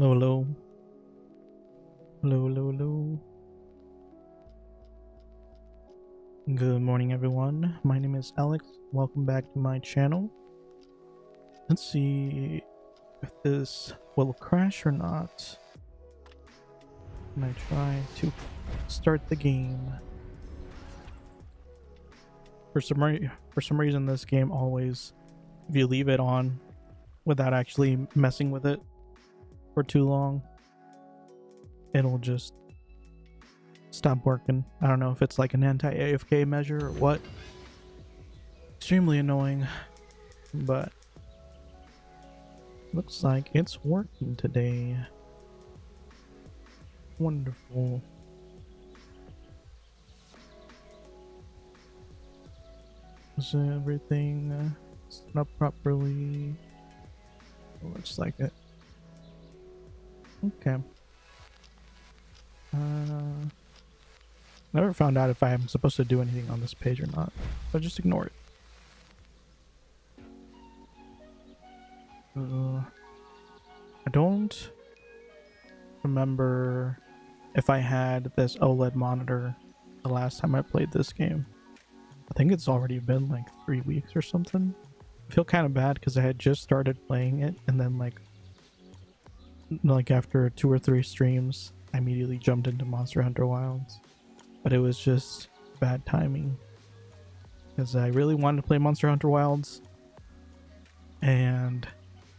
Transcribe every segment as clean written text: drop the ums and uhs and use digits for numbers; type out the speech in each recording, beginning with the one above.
Hello, hello. Hello, hello, hello. Good morning, everyone. My name is Alex. Welcome back to my channel. Let's see if this will crash or not. When I try to start the game. For some reason, this game always, if you leave it on without actually messing with it for too long, it'll just stop working. I don't know if it's like an anti-AFK measure or what. Extremely annoying, but looks like it's working today. Wonderful. Is everything set up properly? Looks like it. Okay. Never found out if I'm supposed to do anything on this page or not, but just ignore it. I don't remember if I had this OLED monitor the last time I played this game. I think it's already been like 3 weeks or something. I feel kind of bad because I had just started playing it, and then like after 2 or 3 streams, I immediately jumped into Monster Hunter Wilds. But it was just bad timing because I really wanted to play Monster Hunter Wilds, and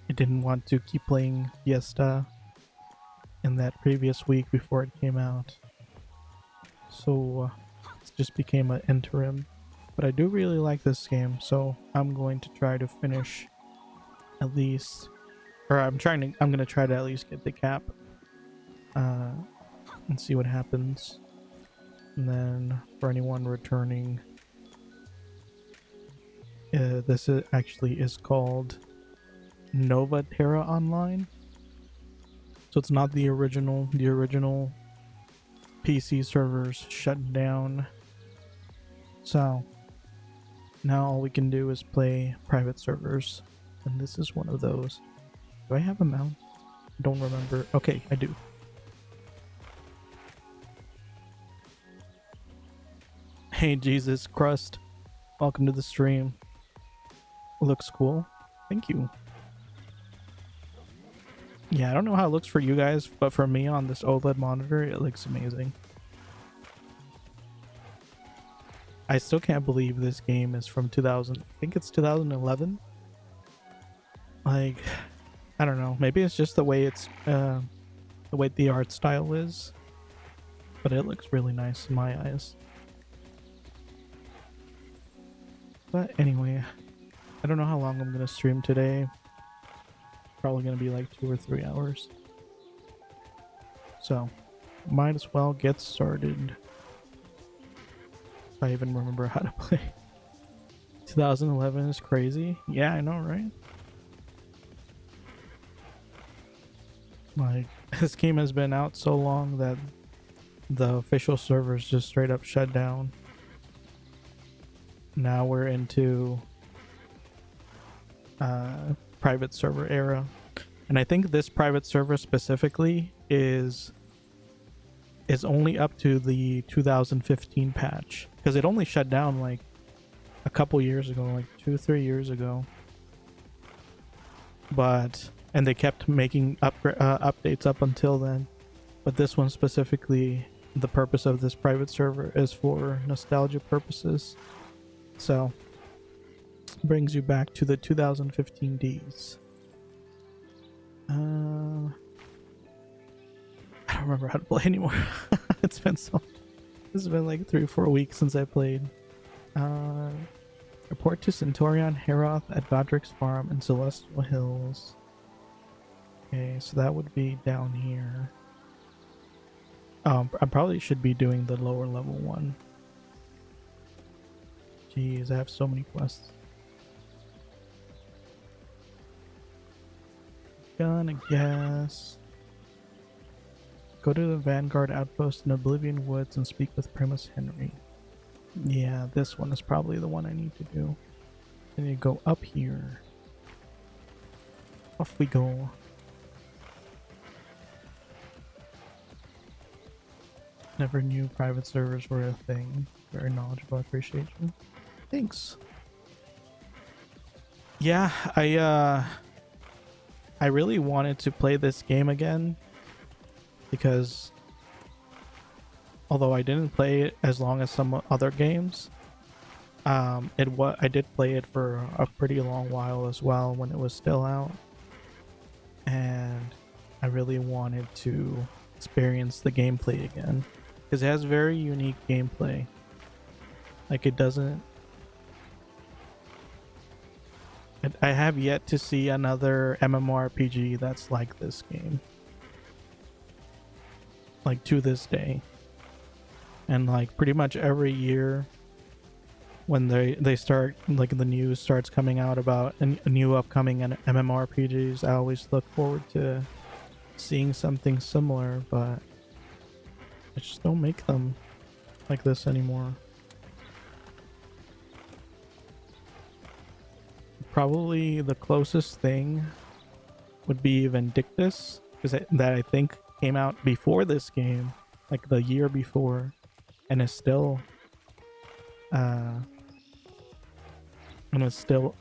I didn't want to keep playing Fiesta in that previous week before it came out. So it just became an interim. But I do really like this game, so I'm going to try to finish at least, or I'm gonna try to at least get the cap and see what happens. And then for anyone returning, this actually is called Nova Tera Online. So it's not the original. The original PC servers shut down. So now all we can do is play private servers. And this is one of those. Do I have a mount? I don't remember. Okay, I do. Hey Jesus Crust, welcome to the stream. Looks cool. Thank you. Yeah, I don't know how it looks for you guys, but for me on this OLED monitor, it looks amazing. I still can't believe this game is from 2000. I think it's 2011. Like, I don't know. Maybe it's just the way it's the way the art style is, but it looks really nice in my eyes. But anyway, I don't know how long I'm gonna stream today. Probably gonna be like 2 or 3 hours. So, might as well get started. If I even remember how to play. 2011 is crazy. Yeah, I know, right? Like, this game has been out so long that the official servers just straight up shut down. Now we're into private server era, and I think this private server specifically is only up to the 2015 patch, because it only shut down like a couple years ago, like 2-3 years ago. And they kept making updates up until then, but this one specifically, the purpose of this private server is for nostalgia purposes. So, brings you back to the 2015 Ds. I don't remember how to play anymore. It's been like 3 or 4 weeks since I played. Report to Centurion Heroth at Godric's Farm in Celestial Hills. Okay, so that would be down here. I probably should be doing the lower level one. Jeez, I have so many quests. Gonna guess. Go to the Vanguard outpost in Oblivion Woods and speak with Primus Henry. Yeah, this one is probably the one I need to do. Then you go up here. Off we go. Never knew private servers were a thing. Very knowledgeable. I appreciate you. Thanks. Yeah, I really wanted to play this game again because although I didn't play it as long as some other games, I did play it for a pretty long while as well when it was still out, and I really wanted to experience the gameplay again because it has very unique gameplay. Like it doesn't. I have yet to see another MMORPG that's like this game. Like to this day. And like pretty much every year when they start, like the news starts coming out about a new upcoming MMORPGs, I always look forward to seeing something similar, but I just don't make them like this anymore. Probably the closest thing would be Vindictus, because that I think came out before this game, like the year before, and is still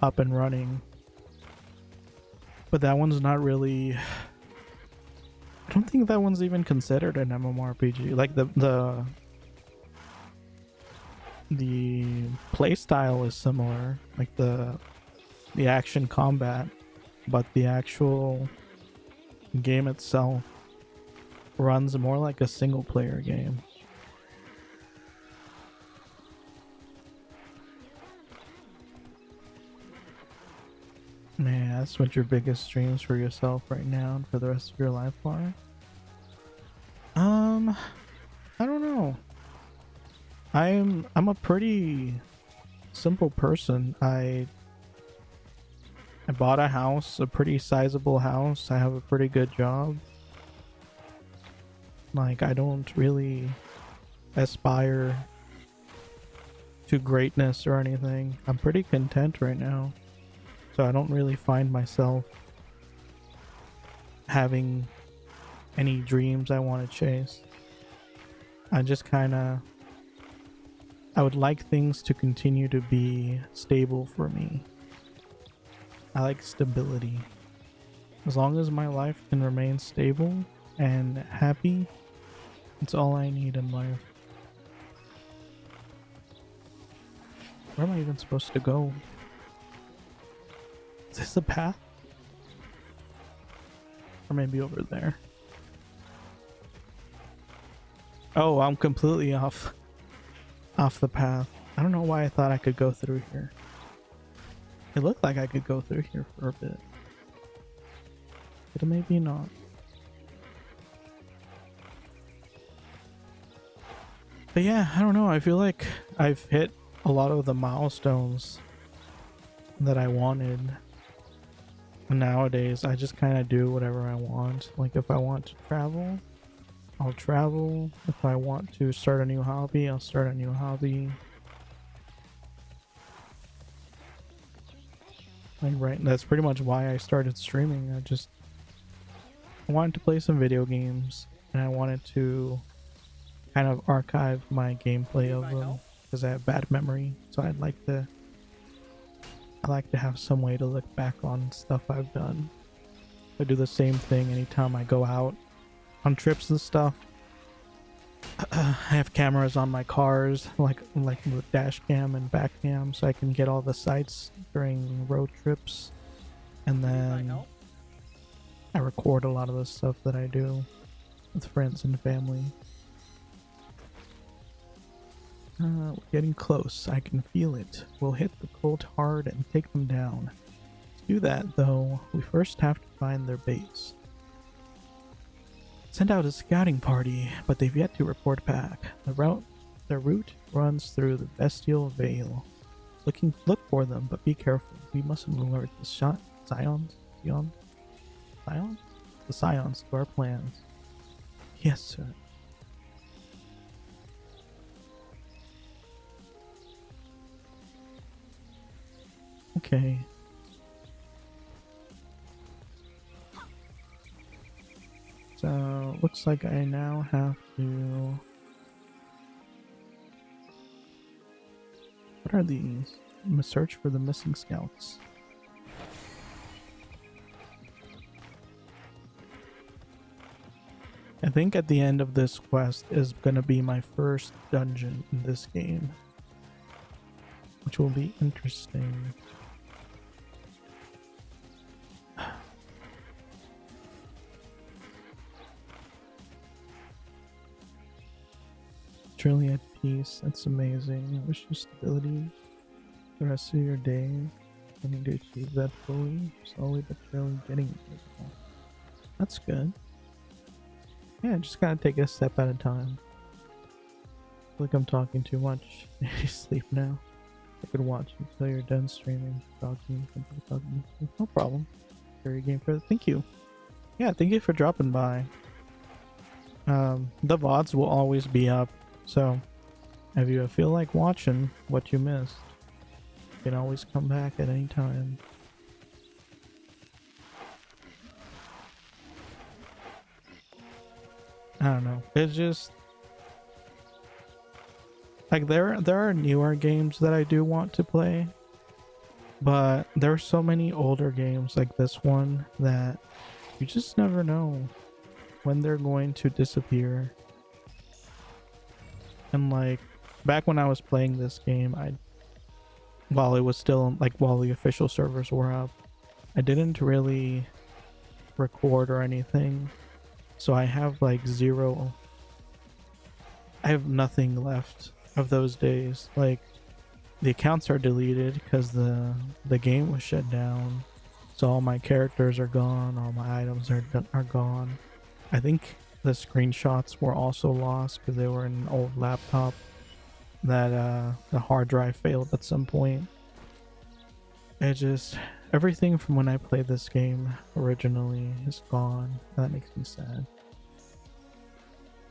up and running. But that one's not really. I don't think that one's even considered an MMORPG. Like the play style is similar, like the action combat, but the actual game itself runs more like a single player game. Man, that's what your biggest dreams for yourself right now and for the rest of your life are? I don't know. I'm a pretty simple person. I bought a house, a pretty sizable house. I have a pretty good job. Like, I don't really aspire to greatness or anything. I'm pretty content right now. So I don't really find myself having any dreams I want to chase. I just kind of... I would like things to continue to be stable for me. I like stability. As long as my life can remain stable and happy, it's all I need in life. Where am I even supposed to go? Is this a path? Or maybe over there. Oh, I'm completely off the path. I don't know why I thought I could go through here. It looked like I could go through here for a bit. But maybe not. But yeah, I don't know. I feel like I've hit a lot of the milestones that I wanted. Nowadays, I just kind of do whatever I want. Like if I want to travel, I'll travel. If I want to start a new hobby, I'll start a new hobby. Like right, that's pretty much why I started streaming. I wanted to play some video games, and I wanted to kind of archive my gameplay of them because I have bad memory. So I like to have some way to look back on stuff I've done. I do the same thing anytime I go out on trips and stuff. I have cameras on my cars, like the dash cam and back cam, so I can get all the sights during road trips. And then I record a lot of the stuff that I do with friends and family. We're getting close. I can feel it. We'll hit the cult hard and take them down. To do that, though, we first have to find their base. Send out a scouting party, but they've yet to report back. Their route runs through the Bestial Vale. Look for them, but be careful. We mustn't alert the Scions to our plans. Yes, sir. Okay. So, looks like I now have to What are these? Search for the missing scouts. I think at the end of this quest is gonna be my first dungeon in this game, which will be interesting. Truly at peace. That's amazing. I wish you stability the rest of your day. I need to achieve that fully. Slowly but surely getting it. That's good. Yeah, just gotta take a step at a time. I feel like I'm talking too much. You sleep now. I could watch until you're done streaming. Talking. No problem. Very game for thank you. Yeah, thank you for dropping by. The VODs will always be up. So, if you feel like watching what you missed, you can always come back at any time. I don't know. It's just like there are newer games that I do want to play, but there are so many older games like this one that you just never know when they're going to disappear. And like back when I was playing this game, while it was still like while the official servers were up, I didn't really record or anything, so I have like I have nothing left of those days. Like the accounts are deleted because the game was shut down, so all my characters are gone, all my items are gone. I think the screenshots were also lost because they were in an old laptop that the hard drive failed at some point. It just everything from when I played this game originally is gone. That makes me sad.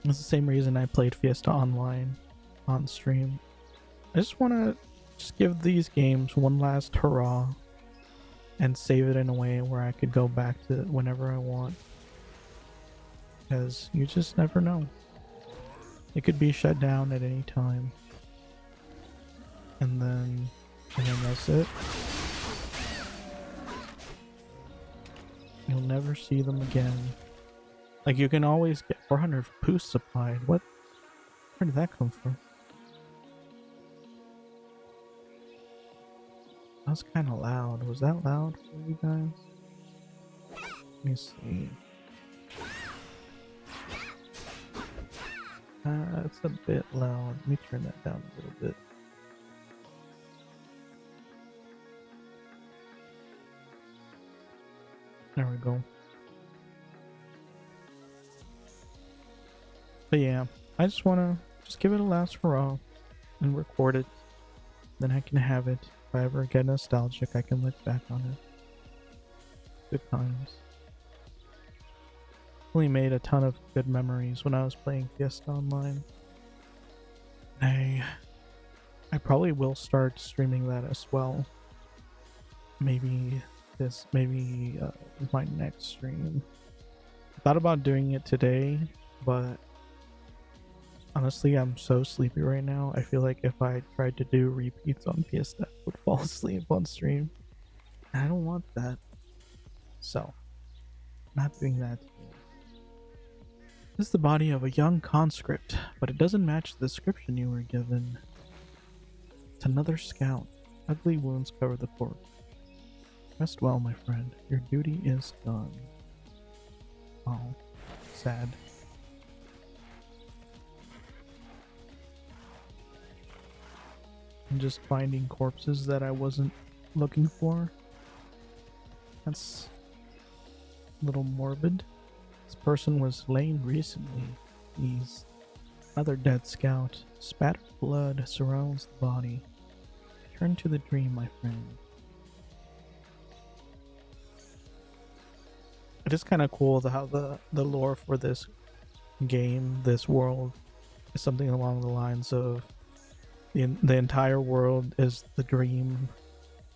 It's the same reason I played Fiesta Online on stream. I just want to give these games one last hurrah and save it in a way where I could go back to it whenever I want. Because you just never know. It could be shut down at any time. And then that's it. You'll never see them again. Like you can always get 400 boost supplied. What? Where did that come from? That was kind of loud. Was that loud for you guys? Let me see. It's a bit loud. Let me turn that down a little bit. There we go. But yeah, I just want to give it a last hurrah and record it. Then I can have it. If I ever get nostalgic, I can look back on it. Good times. Really made a ton of good memories when I was playing Fiesta Online. I probably will start streaming that as well. Maybe my next stream. I thought about doing it today, but honestly, I'm so sleepy right now. I feel like if I tried to do repeats on Fiesta, I would fall asleep on stream. I don't want that. So, I'm not doing that today. This is the body of a young conscript, but it doesn't match the description you were given. It's another scout. Ugly wounds cover the corpse. Rest well, my friend. Your duty is done. Oh, sad. I'm just finding corpses that I wasn't looking for. That's a little morbid. This person was slain recently. He's another dead scout. Spattered blood surrounds the body. Turn to the dream, my friend. It is kind of cool how the lore for this game, this world, is something along the lines of the entire world is the dream.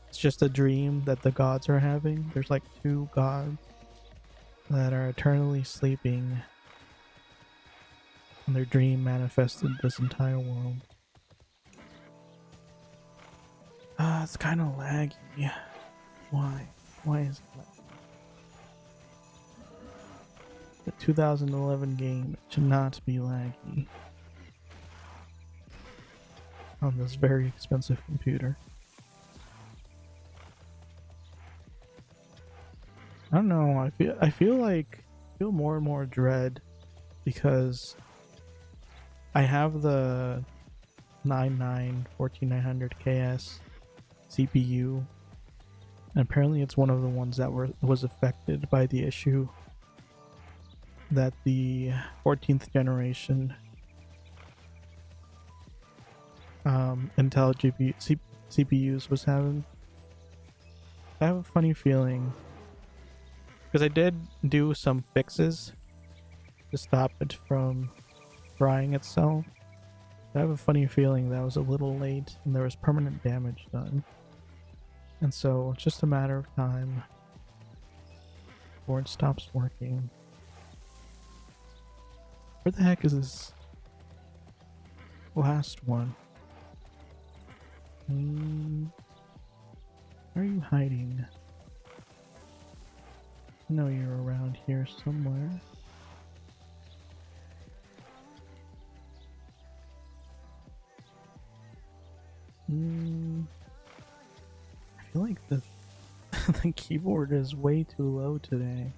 It's just a dream that the gods are having. There's like 2 gods that are eternally sleeping, and their dream manifested this entire world. It's kind of laggy. Why? Why is it laggy? The 2011 game should not be laggy on this very expensive computer. I don't know. I feel more and more dread because I have the 14900KS CPU, and apparently it's one of the ones that was affected by the issue that the 14th generation Intel CPUs was having. I have a funny feeling because I did do some fixes to stop it from frying itself. I have a funny feeling that was a little late and there was permanent damage done. And so it's just a matter of time before it stops working. Where the heck is this last one? Where are you hiding? I know you're around here somewhere. I feel like the the keyboard is way too low today,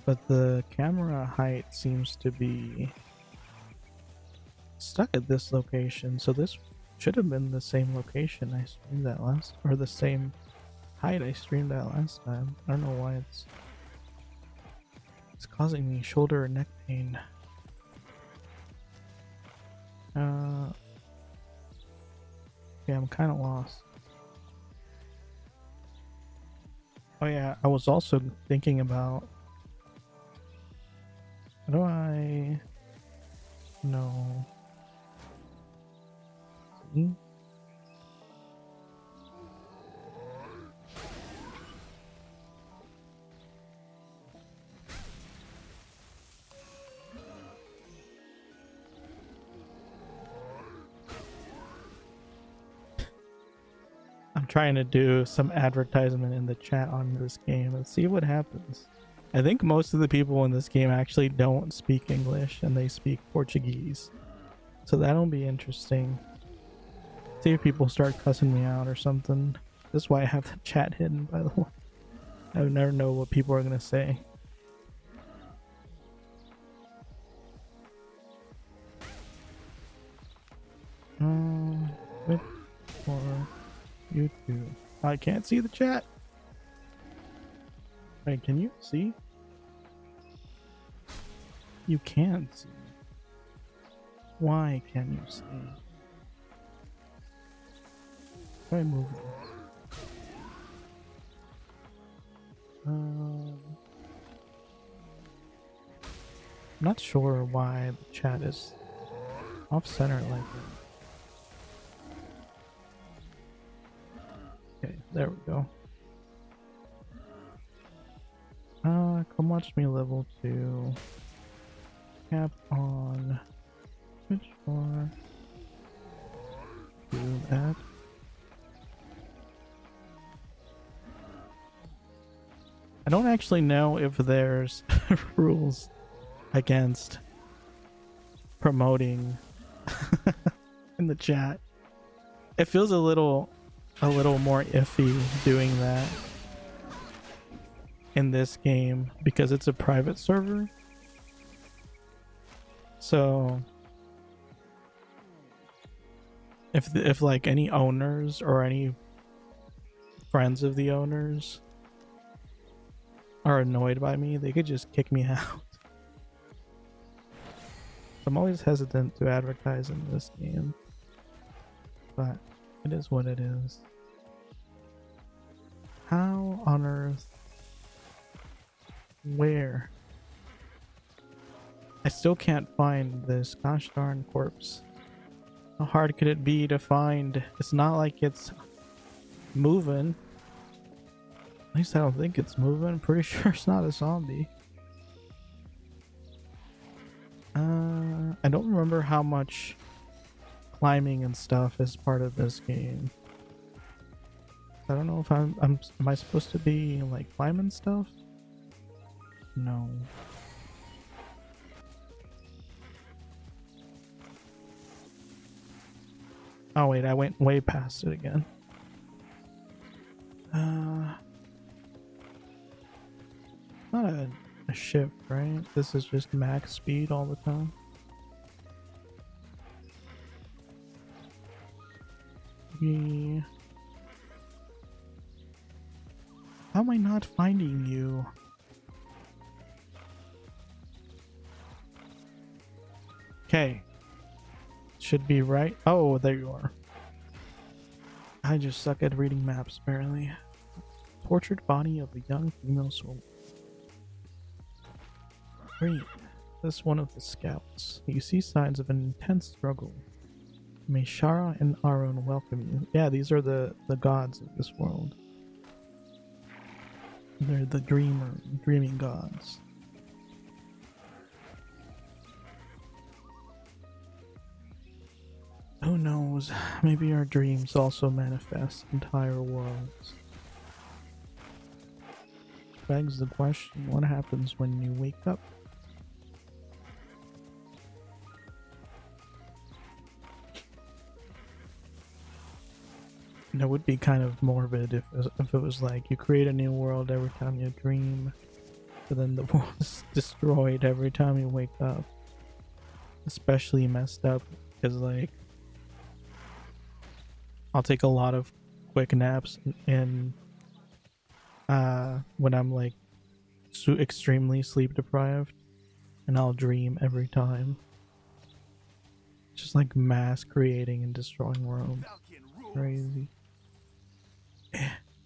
but the camera height seems to be stuck at this location. So this should have been the same location I streamed that last, or the same height I streamed that last time. I don't know why it's causing me shoulder and neck pain. Yeah, I'm kind of lost. Oh yeah, I was also thinking about, how do I know? See? I'm trying to do some advertisement in the chat on this game. Let's see what happens. I think most of the people in this game actually don't speak English and they speak Portuguese. So that'll be interesting. See if people start cussing me out or something. This is why I have the chat hidden, by the way. I would never know what people are gonna say. Wait for YouTube. I can't see the chat. Wait, can you see? You can't see. Why can you see? Try and move this. I'm not sure why the chat is off center like that. Okay, there we go. Come watch me level 2. Cap on Twitch for do that. I don't actually know if there's rules against promoting in the chat. It feels a little more iffy doing that in this game because it's a private server. So if like any owners or any friends of the owners are annoyed by me, they could just kick me out. I'm always hesitant to advertise in this game, but it is what it is. How on earth? Where? I still can't find this gosh darn corpse. How hard could it be to find? It's not like it's moving. At least I don't think it's moving. I'm pretty sure it's not a zombie. I don't remember how much climbing and stuff is part of this game. I don't know if am I supposed to be like climbing stuff? No. Oh wait, I went way past it again. Not a shift, right? This is just max speed all the time. How am I not finding you? Okay. Should be right. Oh, there you are. I just suck at reading maps, apparently. Tortured body of a young female soldier. Great. This is one of the scouts. You see signs of an intense struggle. May Shara and Aaron welcome you. Yeah, these are the gods of this world. They're the dreaming gods. Who knows? Maybe our dreams also manifest entire worlds. Begs the question, what happens when you wake up? It would be kind of morbid if it was like you create a new world every time you dream, but then the world's destroyed every time you wake up. Especially messed up because like I'll take a lot of quick naps and when I'm like extremely sleep deprived, and I'll dream every time. Just like mass creating and destroying worlds. Crazy.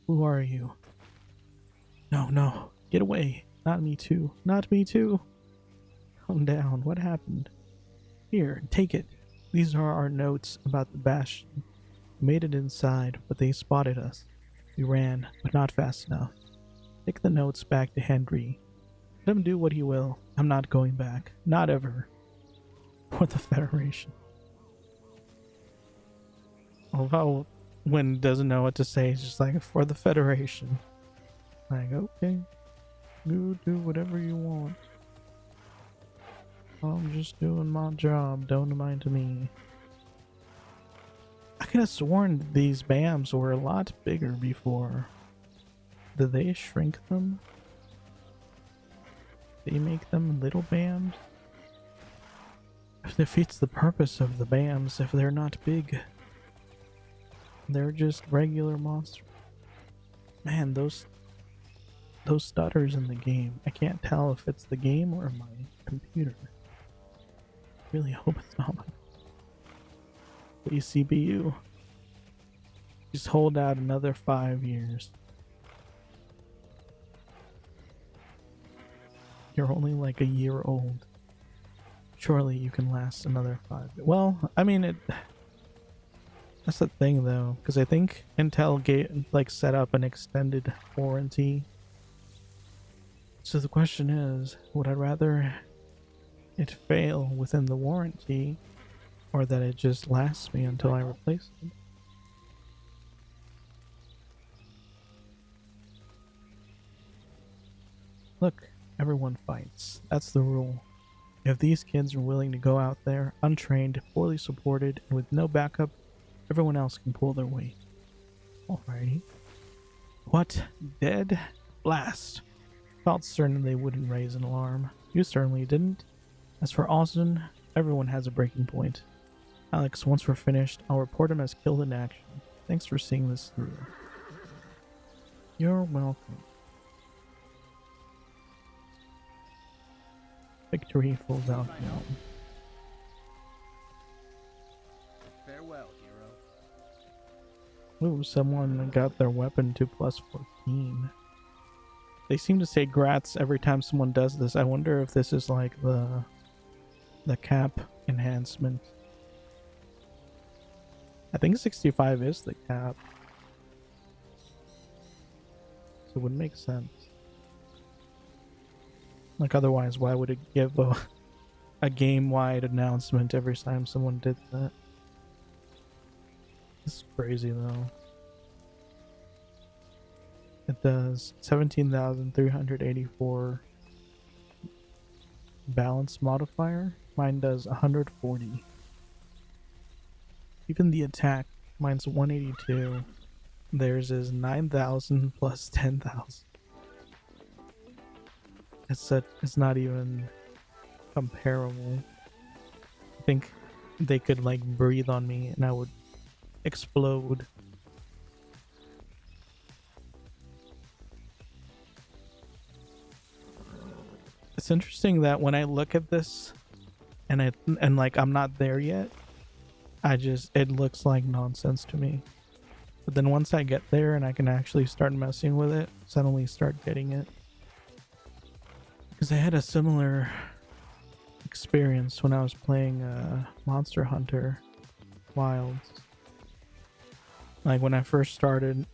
Who are you? No, get away. Not me too. Not me too. Calm down. What happened? Here, take it. These are our notes about the bastion. We made it inside, but they spotted us. We ran, but not fast enough. Take the notes back to Henry. Let him do what he will. I'm not going back. Not ever. For the Federation. Although when doesn't know what to say, it's just like, for the Federation. Like, okay. You do whatever you want. I'm just doing my job. Don't mind me. I could have sworn these BAMs were a lot bigger before. Did they shrink them? They make them little BAMs? It defeats the purpose of the BAMs if they're not big. They're just regular monsters. Man, those stutters in the game. I can't tell if it's the game or my computer. Really hope it's not my CPU. Just hold out another 5 years. You're only like a year old. Surely you can last another 5. Well, I mean, that's the thing though, because I think Intel set up an extended warranty. So the question is, would I rather it fail within the warranty, or that it just lasts me until I replace it? Look, everyone fights. That's the rule. If these kids are willing to go out there, untrained, poorly supported, and with no backup, everyone else can pull their weight. Alrighty. What? Dead? Blast. Felt certain they wouldn't raise an alarm. You certainly didn't. As for Austin, everyone has a breaking point. Alex, once we're finished, I'll report him as killed in action. Thanks for seeing this through. You're welcome. Victory falls out now. Farewell, hero. Ooh, someone got their weapon to +14. They seem to say grats every time someone does this. I wonder if this is like the cap enhancement. I think 65 is the cap. So it would make sense. Like otherwise, why would it give a game-wide announcement every time someone did that? This is crazy though. It does 17,384 balance modifier. Mine does 140. Even the attack, mine's 182. Theirs is 9,000 plus 10,000. It's not even comparable. I think they could like breathe on me and I would explode. It's interesting that when I look at this and like I'm not there yet, it looks like nonsense to me. But then once I get there and I can actually start messing with it, suddenly start getting it. Because I had a similar experience when I was playing Monster Hunter Wilds. Like when I first started,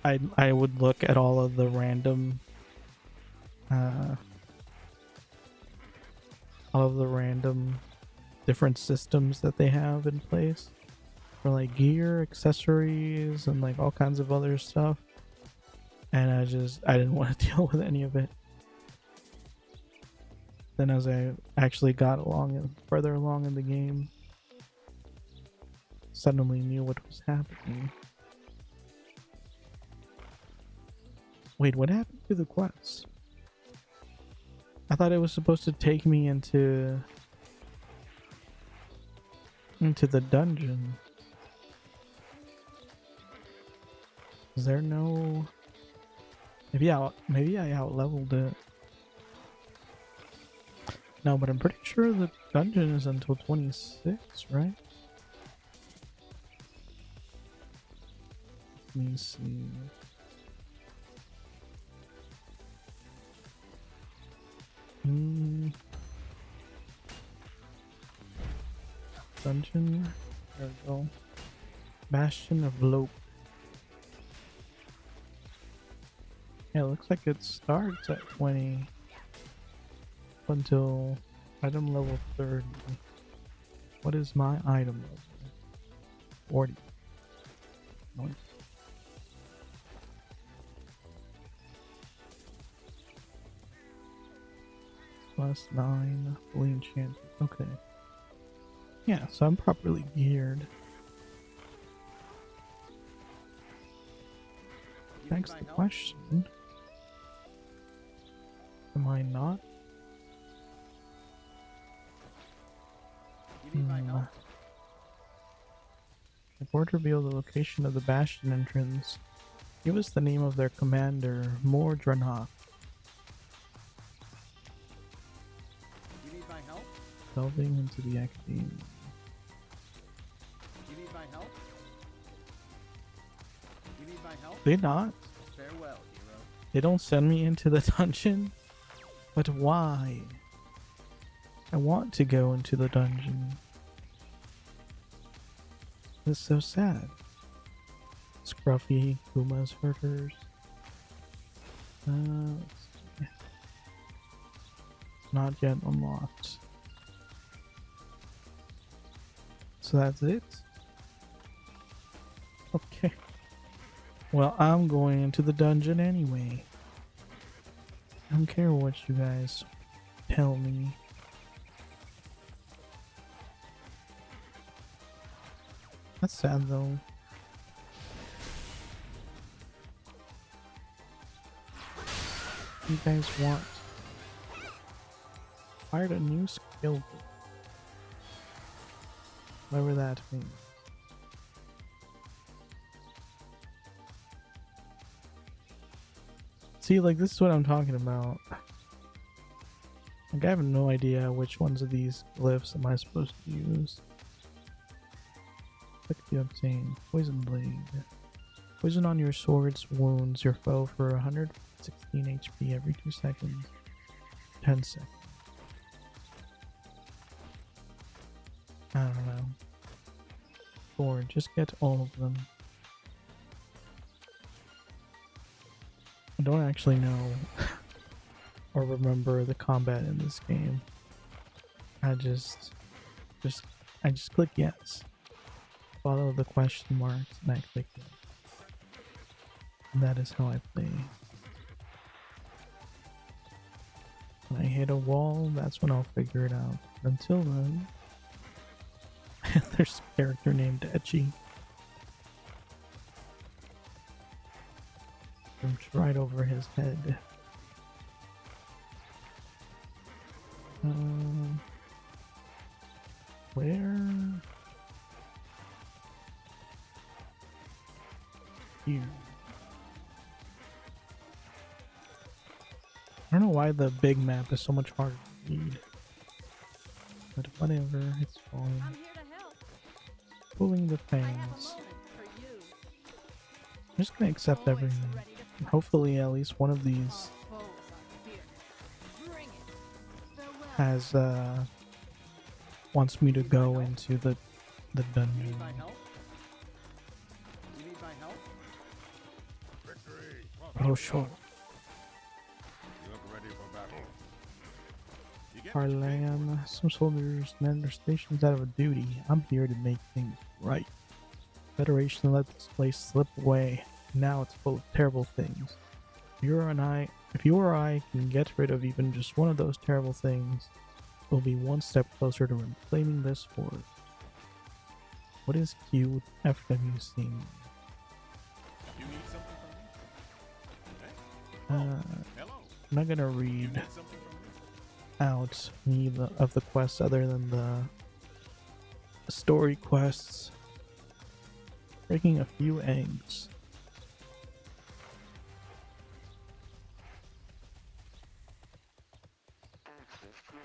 I would look at all of the random different systems that they have in place for like gear, accessories, and like all kinds of other stuff. And I didn't want to deal with any of it. Then as I actually got along and further along in the game, suddenly knew what was happening. Wait, what happened to the quest? I thought it was supposed to take me into the dungeon. Is there no... Maybe I out-leveled it. No, but I'm pretty sure the dungeon is until 26, right? Let me see. Dungeon. There we go. Bastion of Lope. Yeah, it looks like it starts at 20 until item level 30. What is my item level? 40. Nice. Plus 9. Fully enchanted. Okay. Yeah, so I'm properly geared. Thanks the question. Am I not? The board revealed the location of the Bastion entrance. Give us the name of their commander, Mordranok. You need my help? Delving into the academia. You need my help? You need my help? They not? Farewell, hero. They don't send me into the dungeon? But why? I want to go into the dungeon. It's so sad. Scruffy, Kuma's herders. Let's see. Not yet unlocked. So that's it? Okay. Well, I'm going into the dungeon anyway. I don't care what you guys tell me. That's sad though. You guys want? Hired a new skill book. Whatever that means. See, like, this is what I'm talking about. Like, I have no idea which ones of these glyphs am I supposed to use. Click to obtain. Poison Blade. Poison on your sword's wounds your foe for 116 HP every 2 seconds. 10 seconds. I don't know. Or just get all of them. I don't actually know or remember the combat in this game. I just click yes. Follow the question marks and I click yes. That is how I play. When I hit a wall, that's when I'll figure it out. Until then, there's a character named Etchy. It's right over his head. Where? Here. I don't know why the big map is so much harder to read. But whatever, it's fine. I'm here to help. Pulling the I have a fangs. moment for you. I'm just gonna accept Always everything. ready to And hopefully at least one of these Our foes are fierce. Bring it. Farewell. has wants me to go into the You dungeon. need my help? You need my help? Oh sure. You look ready for battle. You get Our what you paid for. land. Some soldiers man their stations out of a duty. I'm here to make things right. Federation let this place slip away. Now it's full of terrible things. If you or I can get rid of even just one of those terrible things, we'll be one step closer to reclaiming this fort. What is QFWC? You need something from me? Hey? Hello. I'm not gonna You read need something from me? out any of the quests other than the story quests. Breaking a few eggs.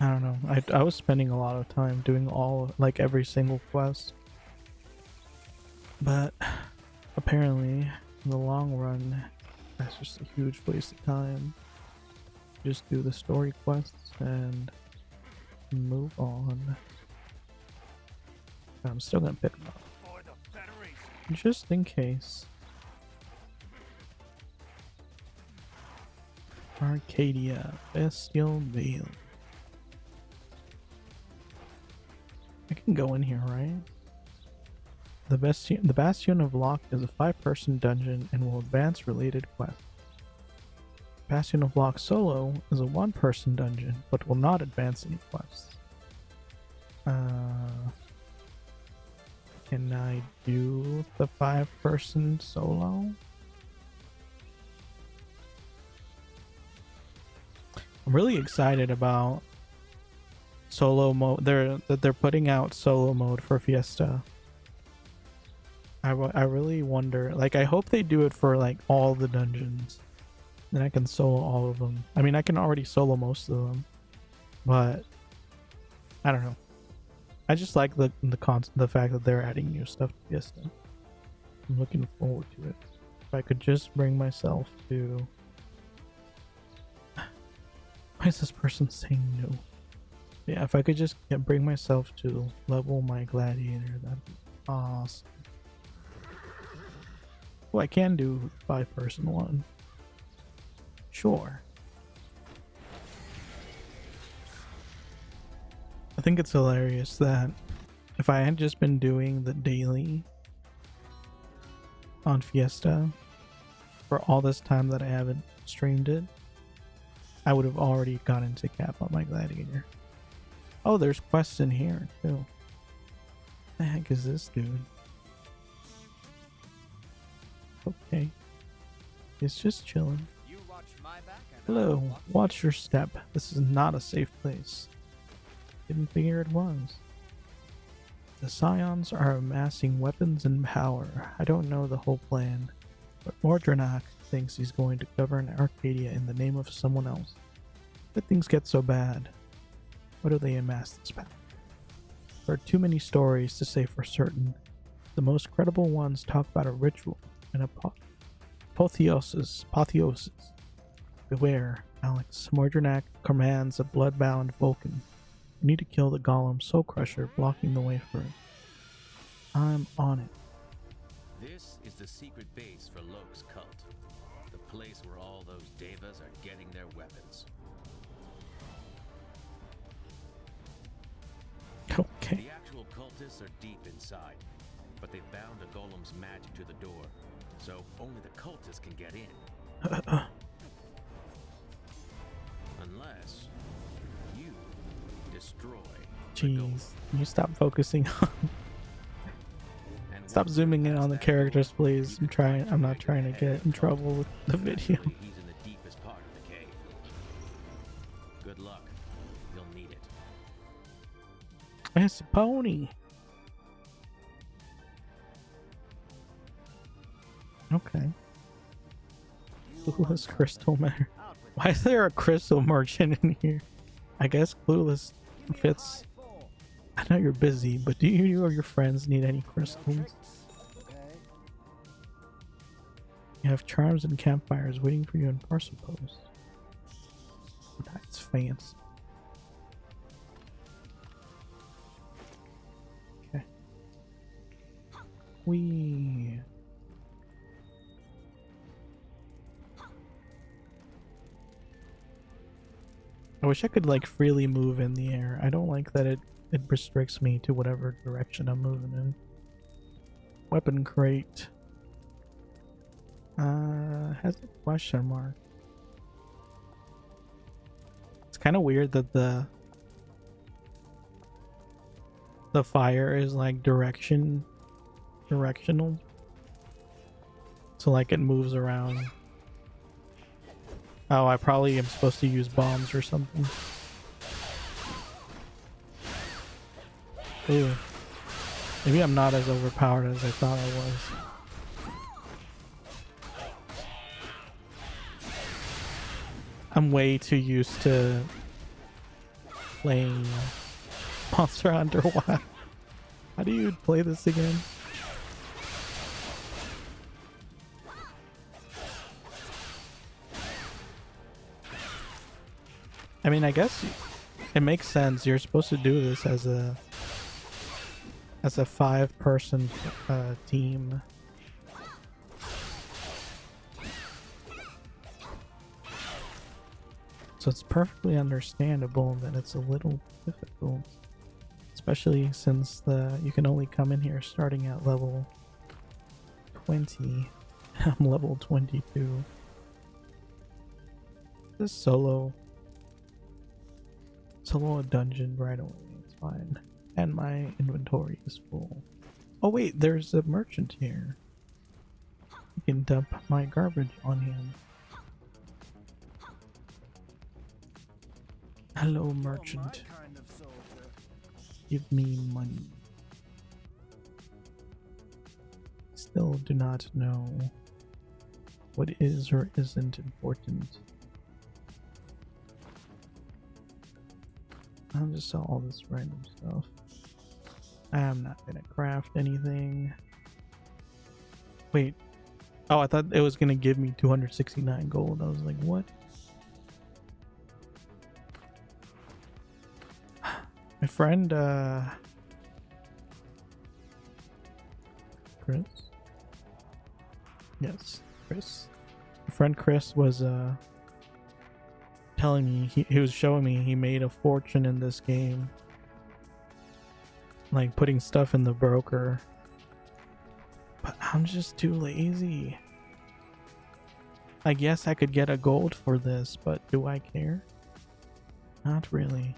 I don't know. I was spending a lot of time doing like every single quest. But apparently, in the long run, that's just a huge waste of time. Just do the story quests and move on. I'm still gonna pick them up. For the Federation. Just in case. Arcadia, Bestial Vale. I can go in here, right? The Bastion of Locke is a 5-person dungeon and will advance related quests. Bastion of Locke Solo is a 1-person dungeon, but will not advance any quests. Can I do the 5-person solo? I'm really excited about solo mode. They're putting out solo mode for Fiesta. I really wonder, like, I hope they do it for like all the dungeons. Then I can solo all of them. I mean, I can already solo most of them, but I don't know. I just like the fact that they're adding new stuff to Fiesta. I'm looking forward to it. If I could just bring myself to. Why is this person saying no? Yeah, if I could just bring myself to level my gladiator, that'd be awesome. Well, I can do 5-person one. Sure. I think it's hilarious that if I had just been doing the daily on Fiesta for all this time that I haven't streamed it, I would have already gotten to cap on my gladiator. Oh, there's quests in here too. What the heck is this dude? Okay. It's just chilling. You watch my back and Hello, I'll watch watch your step. This is not a safe place. Didn't figure it was. The Scions are amassing weapons and power. I don't know the whole plan, but Mordrenak thinks he's going to govern Arcadia in the name of someone else. But things get so bad. Why do they amass this power? There are too many stories to say for certain. The most credible ones talk about a ritual and apotheosis. Beware, Alex. Mordrenak commands a blood-bound Vulcan. We need to kill the Golem Soul Crusher blocking the way for it. I'm on it. This is the secret base for Loke's cult. The place where all those devas are getting their weapons. Okay. The actual cultists are deep inside, but they've bound a golem's magic to the door. so only the cultists can get in. Unless you destroy the gold. Jeez, can you stop focusing on And stop once zooming you're in past on the that characters, door, please. you can I'm not directly trying to head get for in the trouble with the video. Naturally, he's in the deepest part of the cave. Good luck. You'll need it. It's a pony. Okay. Clueless crystal matter. Why is there a crystal merchant in here? I guess Clueless fits. I know you're busy, but do you or your friends need any crystals? Okay. You have charms and campfires waiting for you in parcel post. That's fancy. Okay. Wee. I wish I could like freely move in the air. I don't like that it restricts me to whatever direction I'm moving in. Weapon crate. Has a question mark. It's kind of weird that the fire is like directional. So like it moves around. Oh, I probably am supposed to use bombs or something. Ooh. Maybe I'm not as overpowered as I thought I was. I'm way too used to playing Monster Hunter Wild. How do you play this again? I mean, I guess it makes sense. You're supposed to do this as a 5-person team. So it's perfectly understandable that it's a little difficult, especially since you can only come in here starting at level 20. I'm level 22. This solo a dungeon right away. It's fine. And my inventory is full. Oh wait, there's a merchant here. I can dump my garbage on him. Hello, merchant. Kind of soldier. Give me money. Still do not know what is or isn't important. I'll just sell all this random stuff. I'm not gonna craft anything. Wait. Oh, I thought it was gonna give me 269 gold. I was like, what? My friend, Chris? Yes, Chris. My friend Chris was, telling me, he was showing me he made a fortune in this game. Like, putting stuff in the broker. But I'm just too lazy. I guess I could get a gold for this, but do I care? Not really.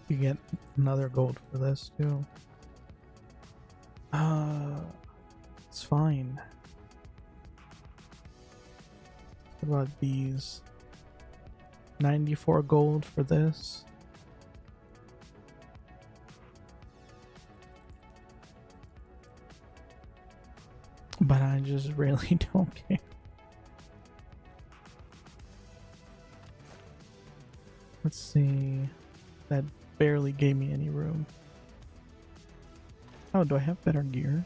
You get another gold for this too. It's fine. What about these? 94 gold for this. But I just really don't care. Let's see. That barely gave me any room. Oh, do I have better gear?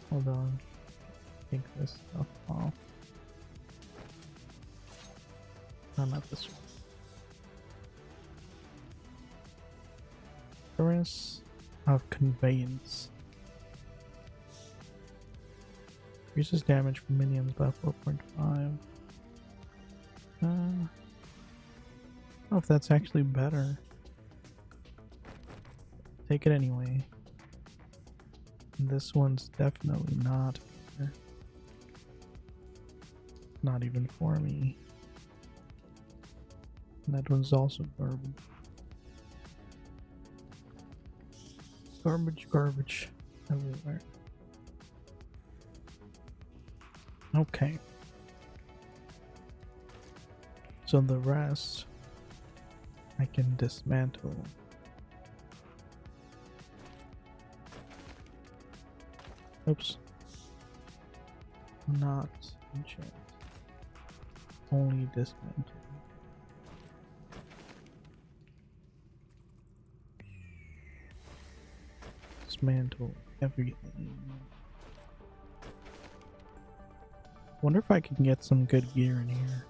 Hold on. Take this stuff off. No, not this one. Assurance of conveyance. Increases damage from minions by 4.5. I don't know if that's actually better. take it anyway. This one's definitely not here. Not even for me. And that one's also garbage. Garbage, garbage everywhere. Okay. So the rest I can dismantle. Oops. Not enchant. Only dismantle. Dismantle everything. Wonder if I can get some good gear in here.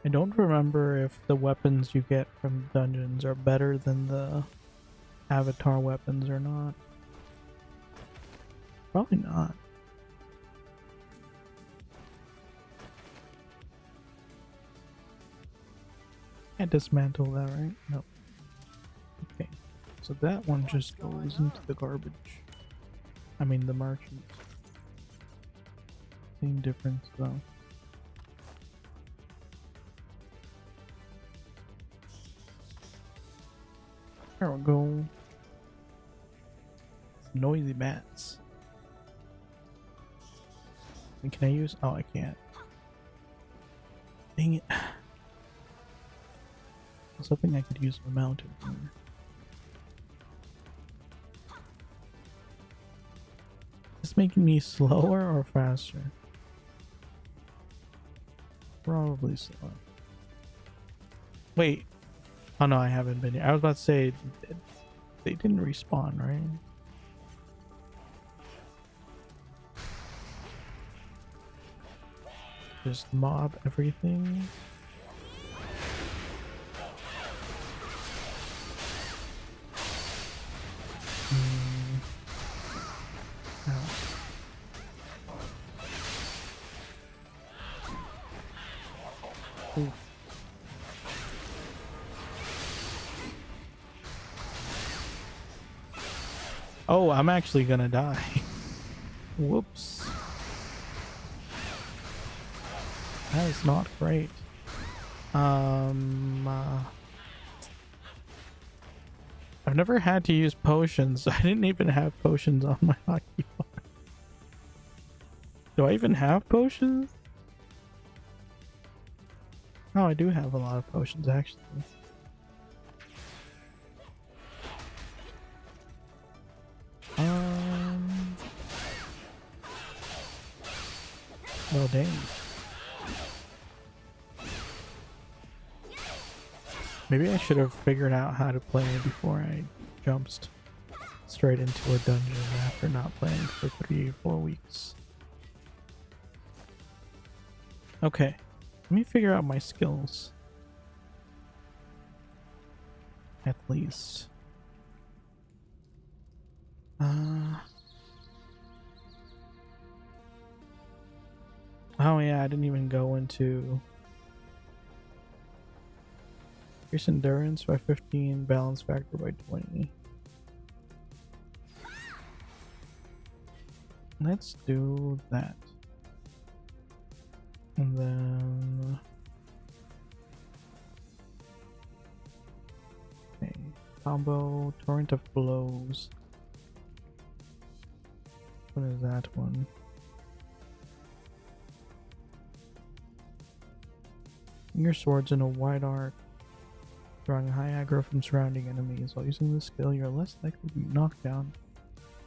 I don't remember if the weapons you get from dungeons are better than the avatar weapons or not. Probably not. Can't dismantle that, right? No. Okay. So that one just goes into the garbage. I mean the merchant. Same difference though. There we go. Noisy bats. And can I use? Oh, I can't. Dang it. I was hoping I could use the mountain here. Is this making me slower or faster? Probably slower. Wait. Oh no, I haven't been here. I was about to say they didn't respawn, right? Just mob everything. Oof. Oh, I'm actually gonna die. Whoops. That is not great. I've never had to use potions. I didn't even have potions on my hockey bar. Do I even have potions? Oh, I do have a lot of potions actually. Well, dang. Maybe I should have figured out how to play before I jumped straight into a dungeon after not playing for 3 or 4 weeks. Okay, let me figure out my skills. At least. Oh yeah, I didn't even go into increase endurance by 15, balance factor by 20. Let's do that. And then okay, combo torrent of blows. What is that one? Your swords in a wide arc, drawing high aggro from surrounding enemies. While using this skill, you're less likely to be knocked down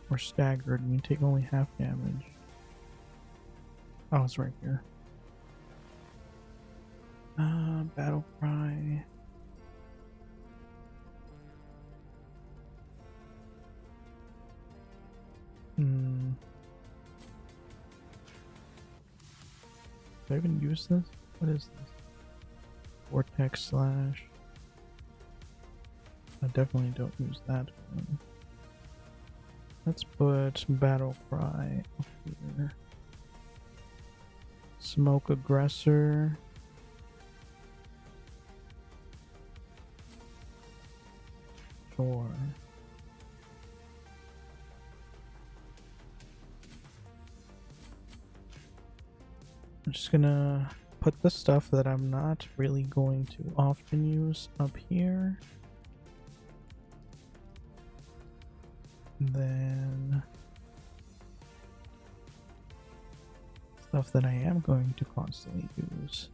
or staggered, and you take only half damage. Oh, it's right here. Battle cry. Do I even use this? What is this? Vortex slash. I definitely don't use that one. Let's put battle cry up here. Smoke aggressor. Sure. I'm just gonna put the stuff that I'm not really going to often use up here. And then stuff that I am going to constantly use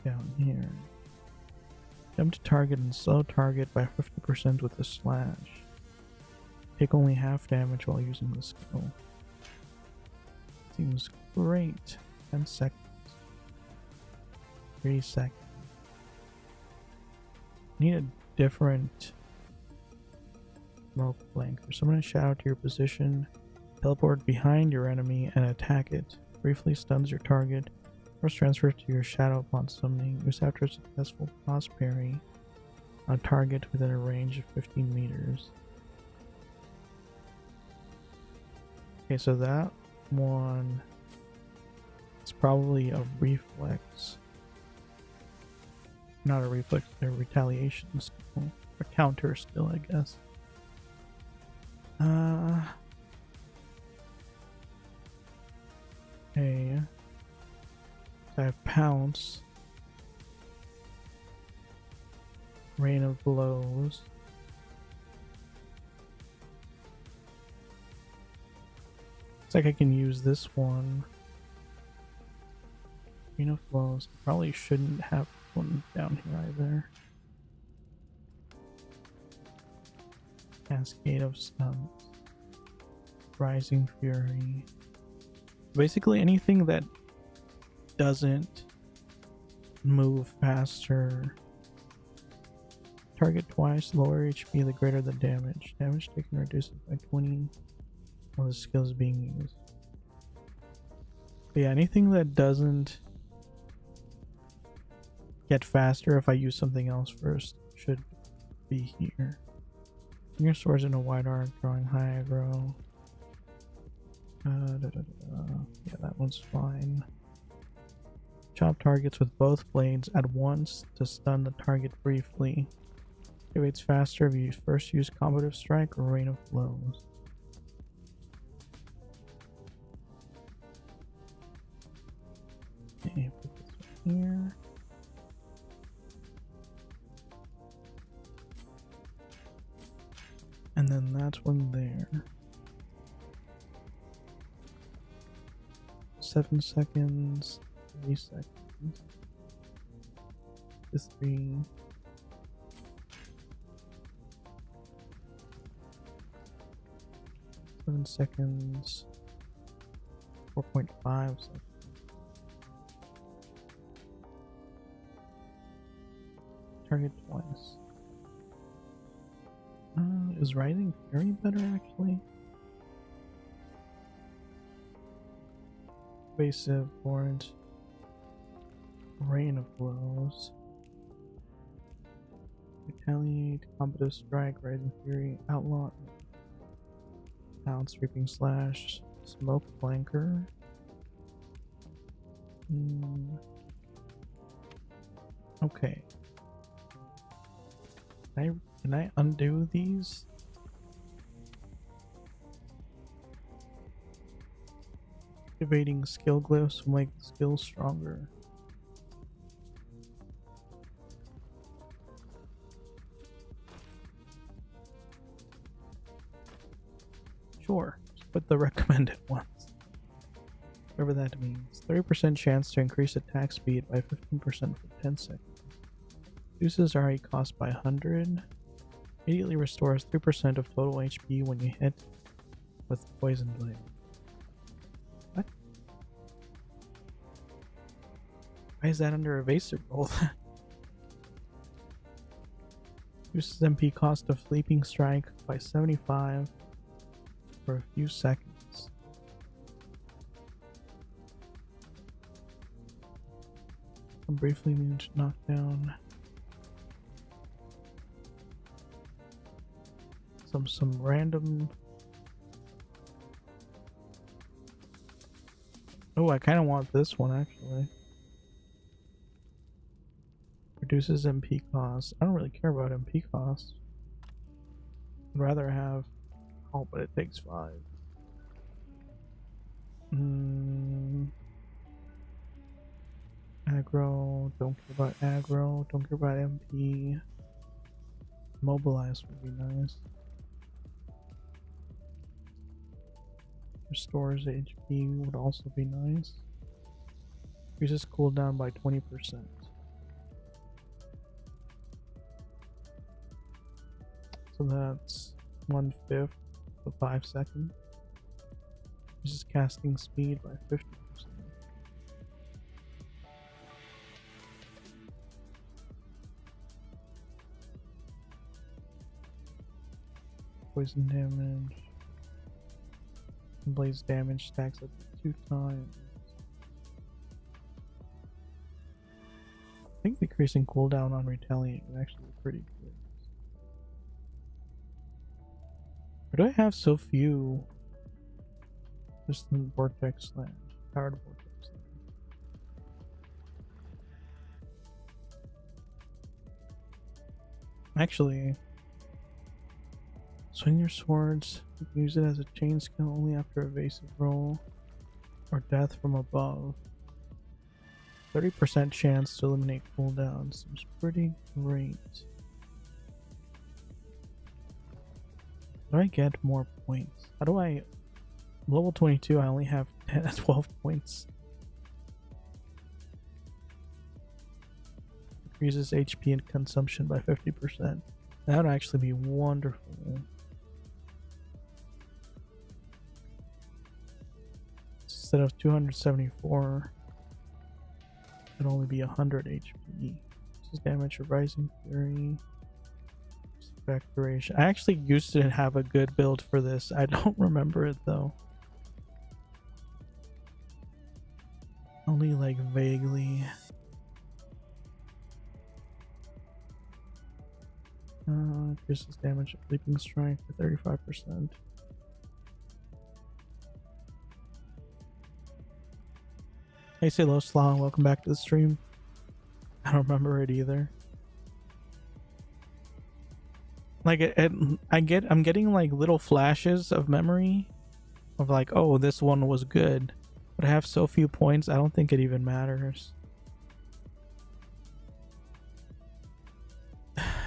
down here. Jump to target and slow target by 50% with a slash. Take only half damage while using the skill. Seems great. 10 seconds. 3 seconds. Need a different smoke flanker. So I'm going to shout out to your position, teleport behind your enemy, and attack it. Briefly stuns your target. First transfer to your shadow upon summoning. Use after a successful cross parry on target within a range of 15 meters. Okay, so that one is probably a reflex. Not a reflex, a retaliation skill. A counter skill, I guess. Okay. I have Pounce. Rain of Blows. Looks like I can use this one. Rain of Blows. Probably shouldn't have one down here either. Cascade of Stuns. Rising Fury. Basically anything that doesn't move faster. Target twice, lower HP the greater the damage. Damage taken reduces by 20 while the skill is being used. But yeah, anything that doesn't get faster if I use something else first should be here. Your swords in a wide arc, drawing high aggro. Yeah, that one's fine. Chop targets with both blades at once to stun the target briefly. Activates faster if you first use combative strike or rain of blows. Okay, put this one here. And then that's one there. 7 seconds, 3 seconds. This 3. 7 seconds. 4.5 seconds. Target twice. Is Rising Fury better actually? Evasive, Warrant, Rain of Blows, Retaliate, Combative Strike, Rising Fury, Outlaw, Pound, Sweeping Slash, Smoke Flanker. Okay. Can I undo these? Activating skill glyphs will make the skills stronger. Sure, just put the recommended ones. Whatever that means. 30% chance to increase attack speed by 15% for 10 seconds. Reduces RE cost by 100. Immediately restores 3% of total HP when you hit with Poison Blade. What? Why is that under evasive roll? Reduces MP cost of Leaping Strike by 75 for a few seconds. I'm briefly immune to knockdown. Some random. Oh, I kind of want this one actually. Reduces MP cost. I don't really care about MP cost. I'd rather have. Oh, but it takes 5. Aggro, don't care about aggro, don't care about MP. Mobilize would be nice. Restores HP would also be nice. Increases cooldown by 20%. So that's 1/5 of 5 seconds. Increases casting speed by 50%. Poison damage. Blaze damage stacks up to 2 times. I think decreasing cooldown on retaliate would actually be pretty good. Why do I have so few? Just the vortex land. Powered vortex land. Actually, swing your swords. You can use it as a chain skill only after evasive roll or death from above. 30% chance to eliminate cooldown. Seems pretty great. How do I get more points? How do I... Level 22, I only have 12 points. Increases HP and consumption by 50%. That would actually be wonderful. Instead of 274, it'd only be 100 HP. This is damage of Rising Fury. Effect duration. I actually used to have a good build for this. I don't remember it though. Only like vaguely. Increases damage of Leaping Strike for 35%. Hey, say hello, Slaw. Welcome back to the stream. I don't remember it either. Like I'm getting like little flashes of memory of like, oh, this one was good, but I have so few points. I don't think it even matters.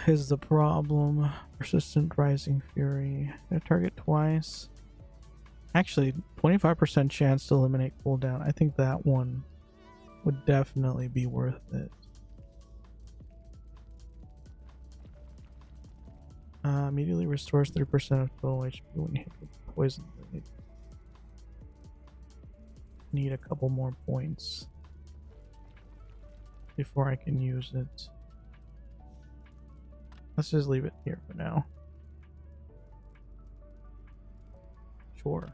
Is the problem. Persistent Rising Fury. I target twice. Actually, 25% chance to eliminate cooldown. I think that one would definitely be worth it. Immediately restores 30% of total HP when hit with poison blade. Need a couple more points before I can use it. Let's just leave it here for now. Sure.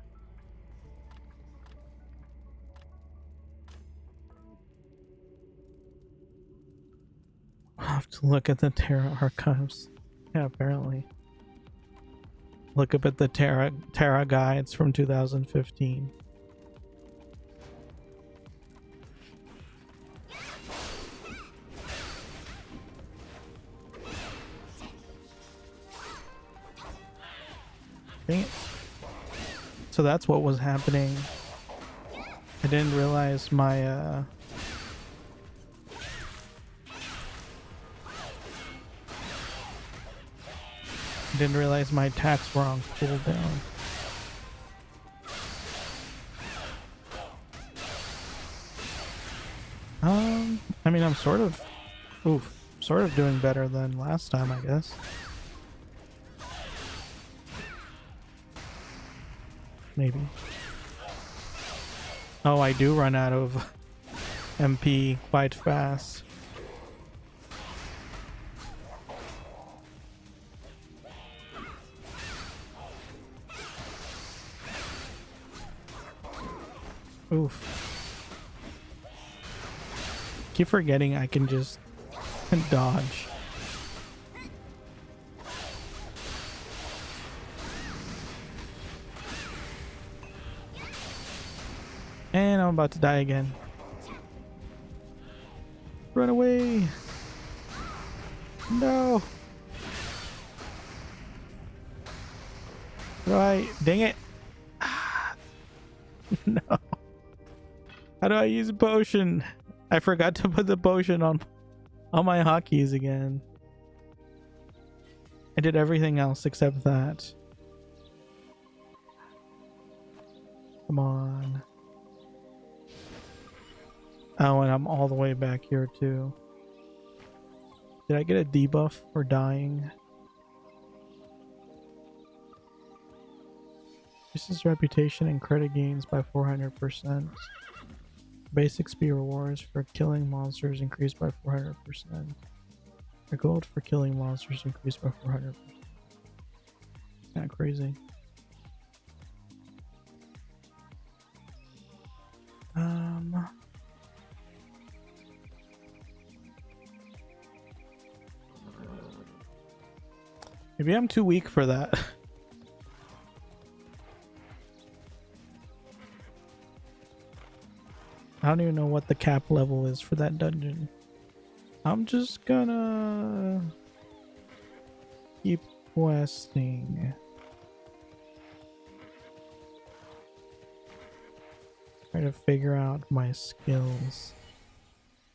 I'll have to look at the Tera archives. Yeah, apparently. Look up at the Tera guides from 2015. Dang it. So that's what was happening. I didn't realize my attacks were on cooldown. I mean, I'm sort of doing better than last time, I guess. Maybe. Oh, I do run out of MP quite fast. Oof. Keep forgetting I can just dodge. And I'm about to die again. Run away! No! Right, dang it! No. How do I use a potion? I forgot to put the potion on my hotkeys again. I did everything else except that. Come on. Oh, and I'm all the way back here too. Did I get a debuff for dying? Increases reputation and credit gains by 400%. Basic speed rewards for killing monsters increased by 400%. The gold for killing monsters increased by 400%. Kinda crazy. Maybe I'm too weak for that. I don't even know what the cap level is for that dungeon. I'm just gonna keep questing. Try to figure out my skills.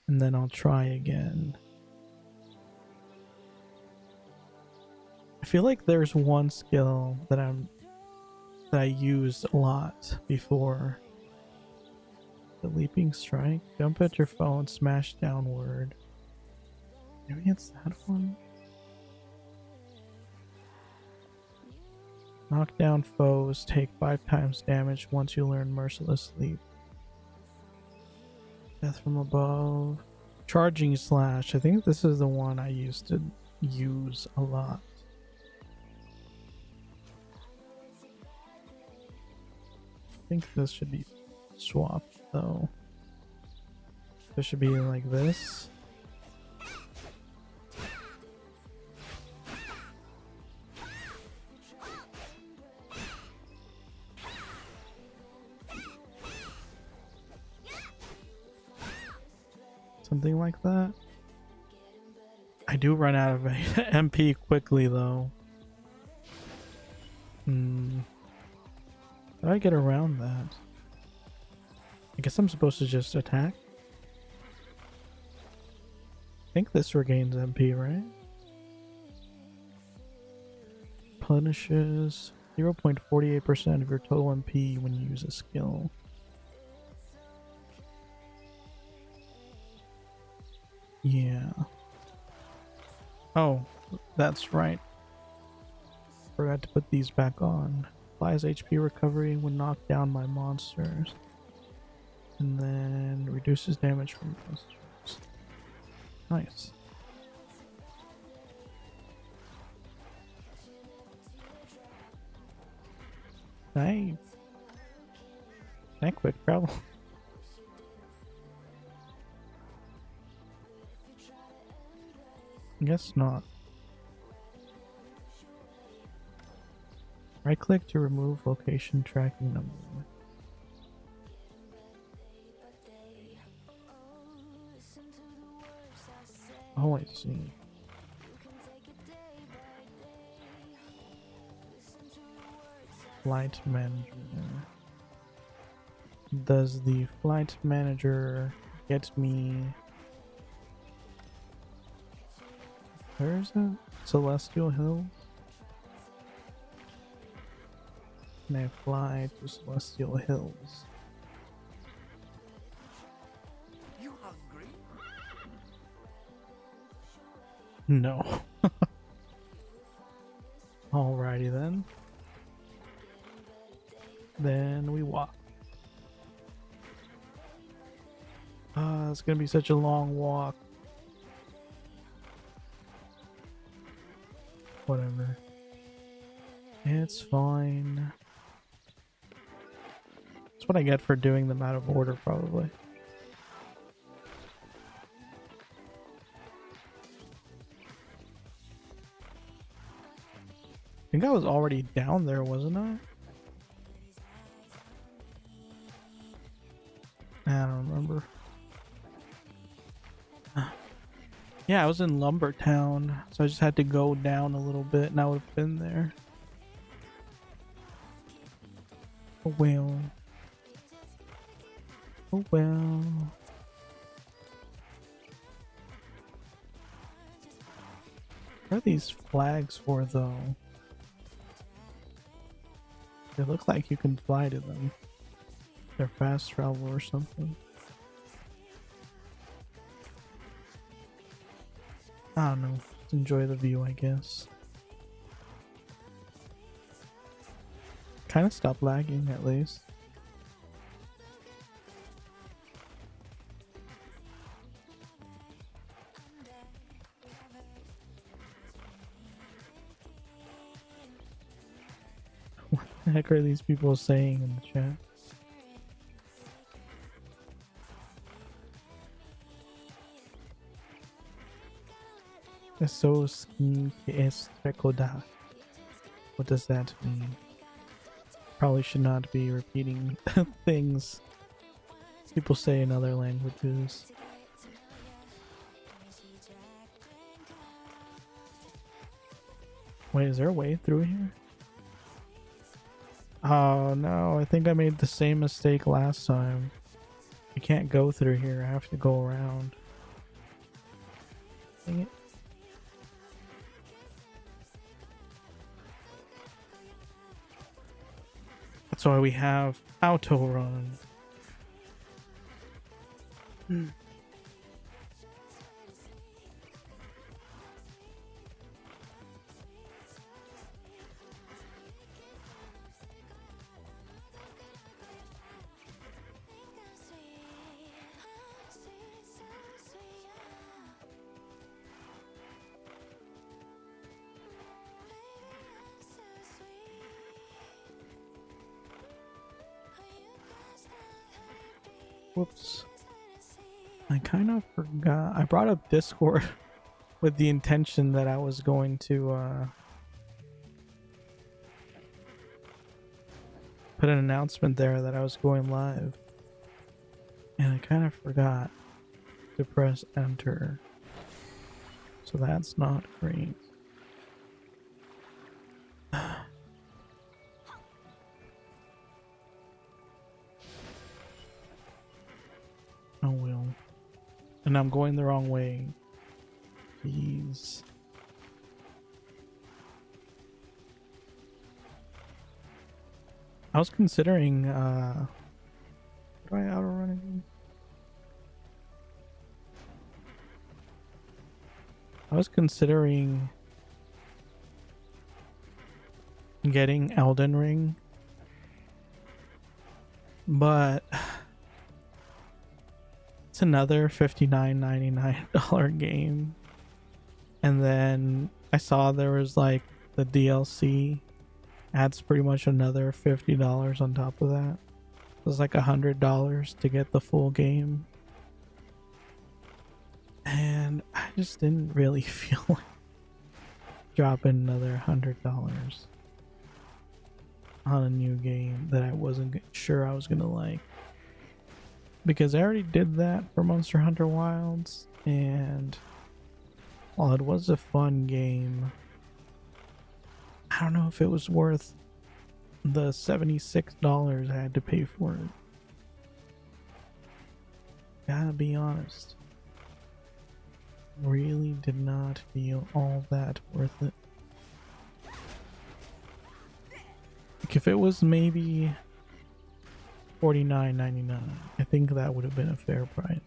And then I'll try again. I feel like there's one skill that I used a lot before. The leaping strike. Jump at your foe and smash downward. Maybe it's that one. Knock down foes. Take 5 times damage once you learn Merciless Leap. Death from above. Charging slash. I think this is the one I used to use a lot. I think this should be swapped though. This should be like this. Something like that. I do run out of MP quickly though. How do I get around that? I guess I'm supposed to just attack. I think this regains MP, right? Punishes 0.48% of your total MP when you use a skill. Yeah. Oh, that's right. Forgot to put these back on. Applies HP recovery when knocked down by monsters. And then reduces damage from monsters. Nice. Nice. That quick travel. Guess not. Right click to remove location tracking number. Oh, I see. Flight manager. Does the flight manager get me? Where is it? Celestial Hills? Can I fly to Celestial Hills? You hungry? No. Alrighty then. Then we walk. It's gonna be such a long walk. Whatever. It's fine. That's what I get for doing them out of order, probably. I think I was already down there, wasn't I? I don't remember. Yeah, I was in Lumbertown, so I just had to go down a little bit and I would have been there. A whale. Oh well. What are these flags for though? They look like you can fly to them. They're fast travel or something. I don't know. Just enjoy the view, I guess. Kind of stopped lagging at least. What the heck are these people saying in the chat? Eso skin que es recordar. What does that mean? Probably should not be repeating things people say in other languages. Wait, is there a way through here? Oh no, I think I made the same mistake last time. I can't go through here, I have to go around. Dang it. That's why we have auto run. Whoops. I kind of forgot. I brought up Discord with the intention that I was going to put an announcement there that I was going live. And I kind of forgot to press enter. So that's not great. Oh well. And I'm going the wrong way. Jeez. I was considering do I outrun again? I was considering getting Elden Ring, but it's another $59.99 game. And then I saw there was like the DLC adds pretty much another $50 on top of that. It was like $100 to get the full game. And I just didn't really feel like dropping another $100 on a new game that I wasn't sure I was gonna like. Because I already did that for Monster Hunter Wilds, and while it was a fun game, I don't know if it was worth the $76 I had to pay for it. Gotta be honest. Really did not feel all that worth it. Like if it was maybe $49.99, I think that would have been a fair price.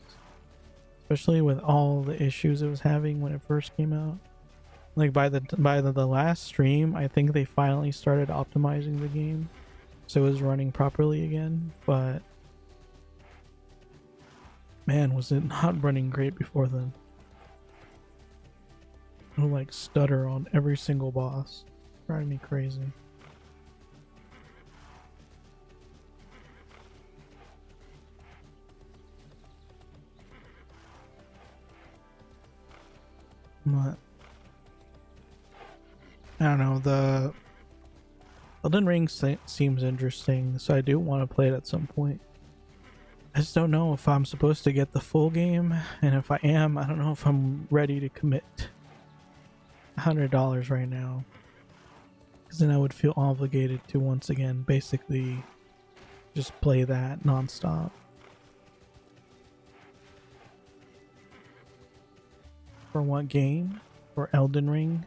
Especially with all the issues it was having when it first came out. Like by the last stream, I think they finally started optimizing the game so it was running properly again, but man, was it not running great before then. I would like stutter on every single boss. Driving me crazy. But I don't know, the Elden Ring seems interesting, so I do want to play it at some point. I just don't know if I'm supposed to get the full game, and if I am, I don't know if I'm ready to commit $100 right now, because then I would feel obligated to once again basically just play that non-stop. For what game? For Elden Ring.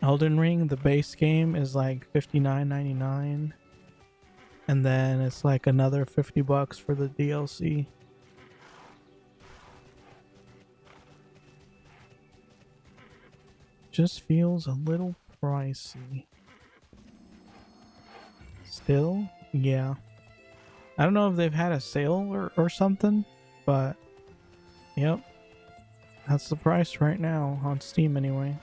Elden Ring, the base game is like $59.99, and then it's like another $50 for the DLC. Just feels a little pricey. Still, yeah. I don't know if they've had a sale or something, but yep. That's the price right now on Steam anyway.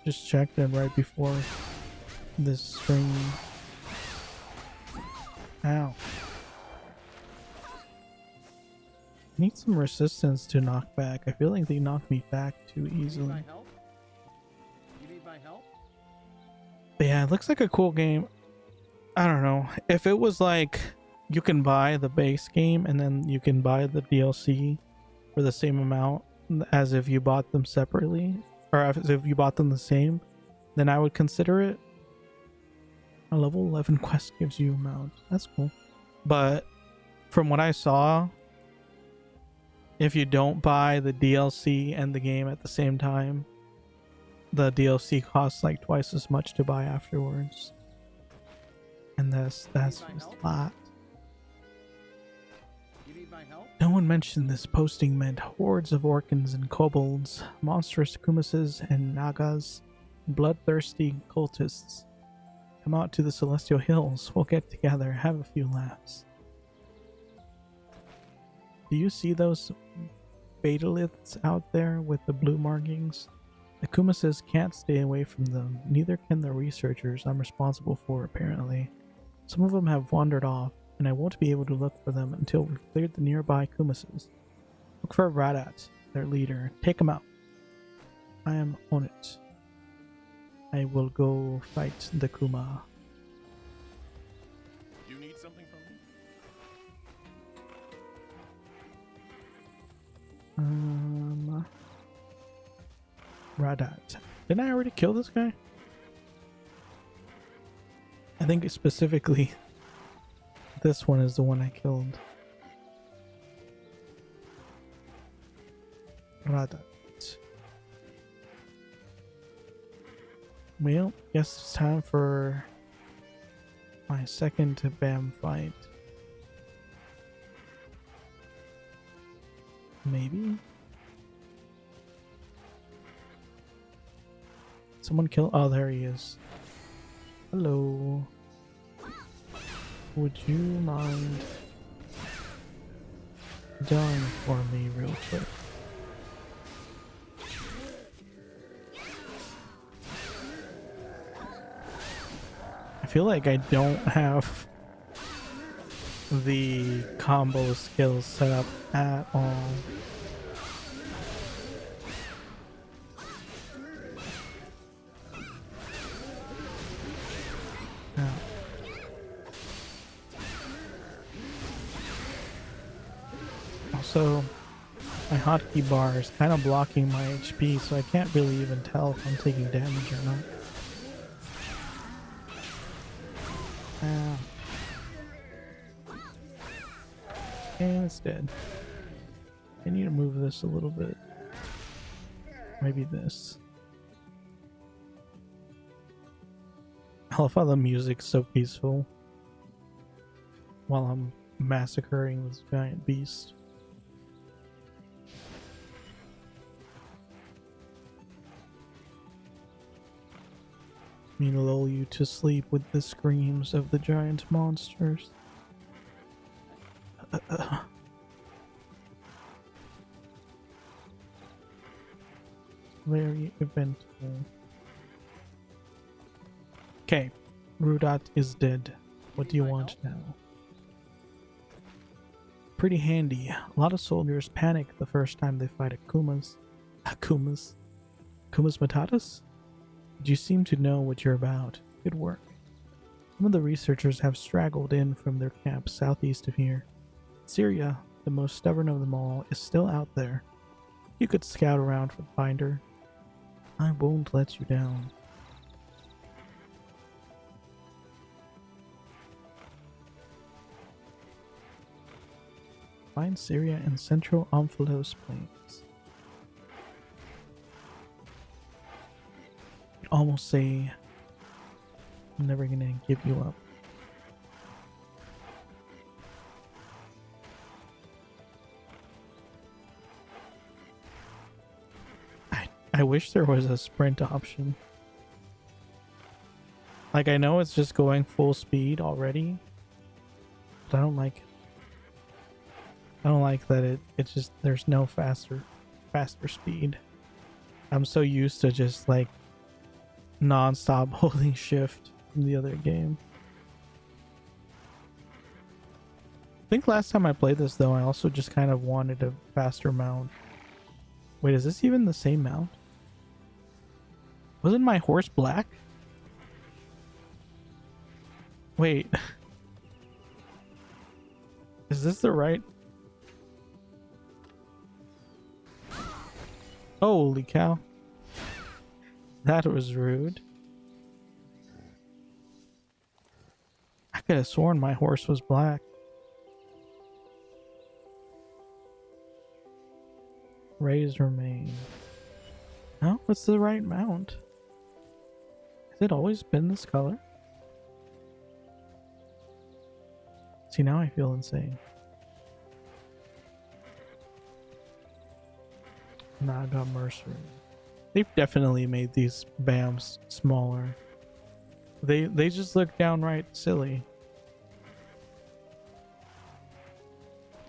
Just checked it right before this stream. Ow. Need some resistance to knock back. I feel like they knock me back too You need easily. my help? You need my help? But yeah, it looks like a cool game. I don't know. If it was like you can buy the base game and then you can buy the DLC for the same amount as if you bought them separately, or as if you bought them the same, then I would consider it. A level 11 quest gives you a mount. That's cool. But from what I saw, if you don't buy the DLC and the game at the same time, the DLC costs like twice as much to buy afterwards. And that's just a lot. You need my help? No one mentioned this posting meant hordes of orcans and kobolds, monstrous kumises and nagas, bloodthirsty cultists. Come out to the Celestial Hills. We'll get together, have a few laughs. Do you see those Betaliths out there with the blue markings? The kumises can't stay away from them. Neither can the researchers I'm responsible for, apparently. Some of them have wandered off, and I won't be able to look for them until we've cleared the nearby kumises. Look for Radat, their leader. Take him out. I am on it. I will go fight the Kuma. You need something from me? Radat. Didn't I already kill this guy? I think specifically this one is the one I killed. Radat. Well, guess it's time for my second BAM fight. Maybe? Someone kill. Oh, there he is. Hello. Would you mind dying for me real quick? I feel like I don't have the combo skills set up at all. Ow. Also, my hotkey bar is kind of blocking my HP, so I can't really even tell if I'm taking damage or not. Ow. And it's dead. I need to move this a little bit. Maybe this. I love how the music's so peaceful while I'm massacring this giant beast. I mean, lull you to sleep with the screams of the giant monsters. Very eventful. Okay, Rudat is dead. What do you want now? Pretty handy. A lot of soldiers panic the first time they fight Akumas. Akumas Matatas? You seem to know what you're about. Good work. Some of the researchers have straggled in from their camps southeast of here. Syria, the most stubborn of them all, is still out there. You could scout around for the finder. I won't let you down. Find Syria and Central Omphalos Plains. I'd almost say I'm never gonna give you up. I wish there was a sprint option. Like, I know it's just going full speed already, but I don't like it. I don't like that it's just there's no faster speed. I'm so used to just like non-stop holding shift in the other game. I think last time I played this though, I also just kind of wanted a faster mount. Wait, is this even the same mount? Wasn't my horse black? Wait. Is this the right? Holy cow. That was rude. I could have sworn my horse was black. Razor mane. No, it's the right mount. Has it always been this color? See, now I feel insane. Nah, I got Mercer. They've definitely made these BAMs smaller. They just look downright silly.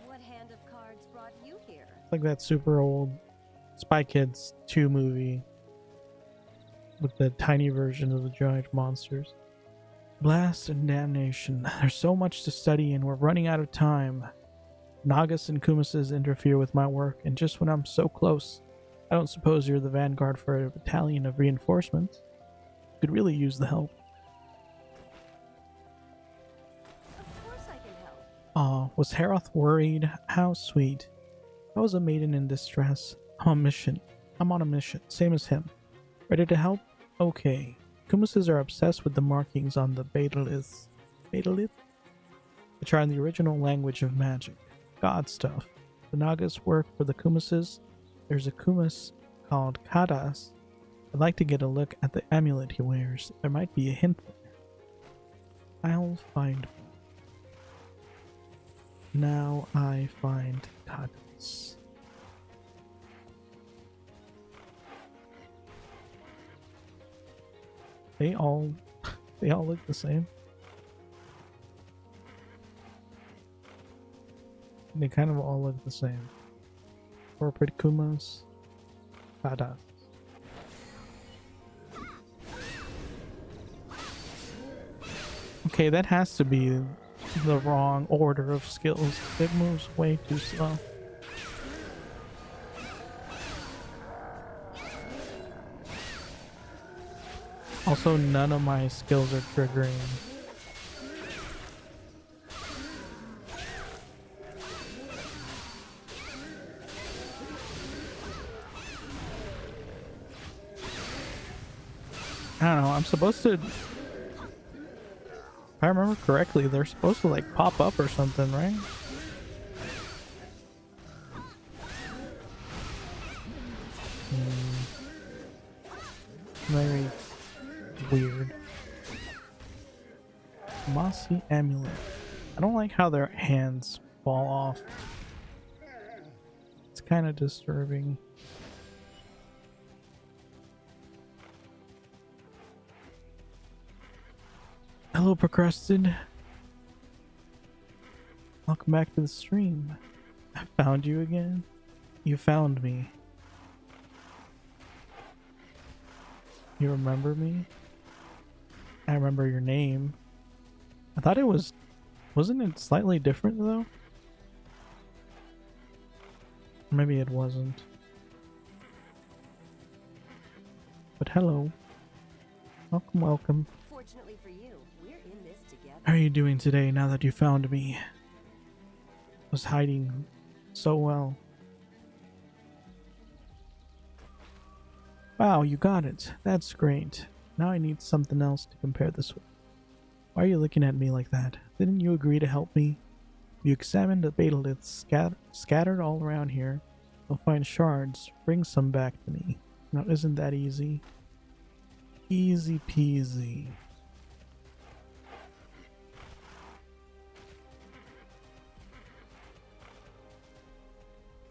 What hand of cards brought you here? Like that super old Spy Kids 2 movie with the tiny version of the giant monsters. Blast and damnation. There's so much to study and we're running out of time. Nagas and Kumases interfere with my work, and just when I'm so close, I don't suppose you're the vanguard for a battalion of reinforcements. Could really use the help. Of course I can help. Aw, was Heroth worried? How sweet. I was a maiden in distress. I'm on a mission, same as him. Ready to help? Okay. Kumases are obsessed with the markings on the Betaliths. Betalith? Which are in the original language of magic. God stuff. The Nagas work for the Kumases. There's a Kumas called Kadas. I'd like to get a look at the amulet he wears. There might be a hint there. I'll find one. Now I find Kadas. They all look the same. They kind of all look the same. Corporate Kumas. Badass. Okay, that has to be the wrong order of skills. It moves way too slow. Also, none of my skills are triggering. I don't know, I'm supposed to... If I remember correctly, they're supposed to like pop up or something, right? Very weird. Mossy amulet. I don't like how their hands fall off. It's kind of disturbing. Hello, Procrusted. Welcome back to the stream. I found you again. You found me. You remember me? I remember your name. I thought it was... Wasn't it slightly different though? Maybe it wasn't. But hello. Welcome, welcome. Fortunately for you, we're in this together. How are you doing today now that you found me? Was hiding so well. Wow, you got it. That's great. Now I need something else to compare this with. Why are you looking at me like that? Didn't you agree to help me? If you examine the batoliths scattered all around here, you'll find shards. Bring some back to me. Now, isn't that easy? Easy peasy.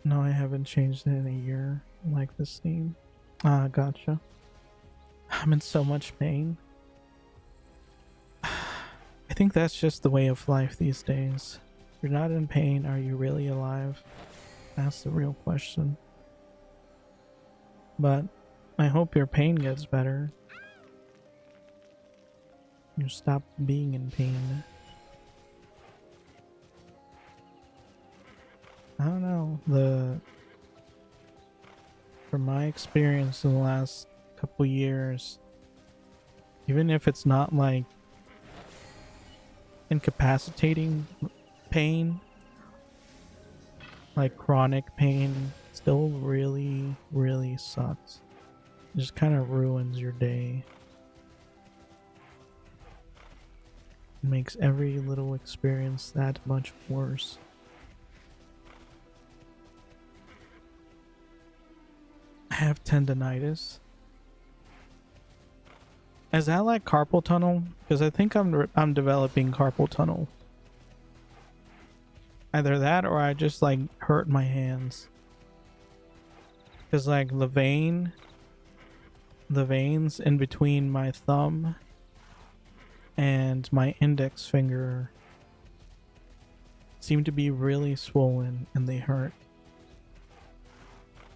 No, I haven't changed it in a year. I like this theme. Ah, gotcha. I'm in so much pain. I think that's just the way of life these days. If you're not in pain, are you really alive? That's the real question. But I hope your pain gets better. You stop being in pain. I don't know, from my experience in the last couple years, even if it's not like incapacitating pain, like chronic pain, still really, really sucks. It just kind of ruins your day. It makes every little experience that much worse. I have tendonitis. Is that like carpal tunnel? Because I think I'm developing carpal tunnel. Either that or I just like hurt my hands. Because like the veins in between my thumb and my index finger seem to be really swollen and they hurt.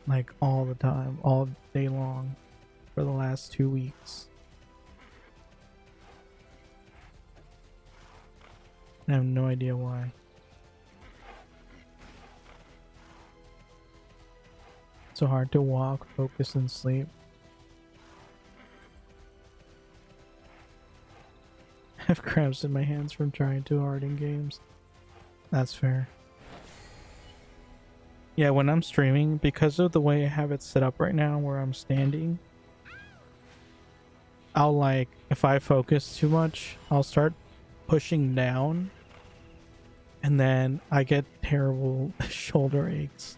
Like all the time, all day long for the last 2 weeks. I have no idea why. So hard to walk, focus, and sleep. I have cramps in my hands from trying too hard in games. That's fair. Yeah, when I'm streaming, because of the way I have it set up right now where I'm standing, I'll like, if I focus too much, I'll start pushing down and then I get terrible shoulder aches.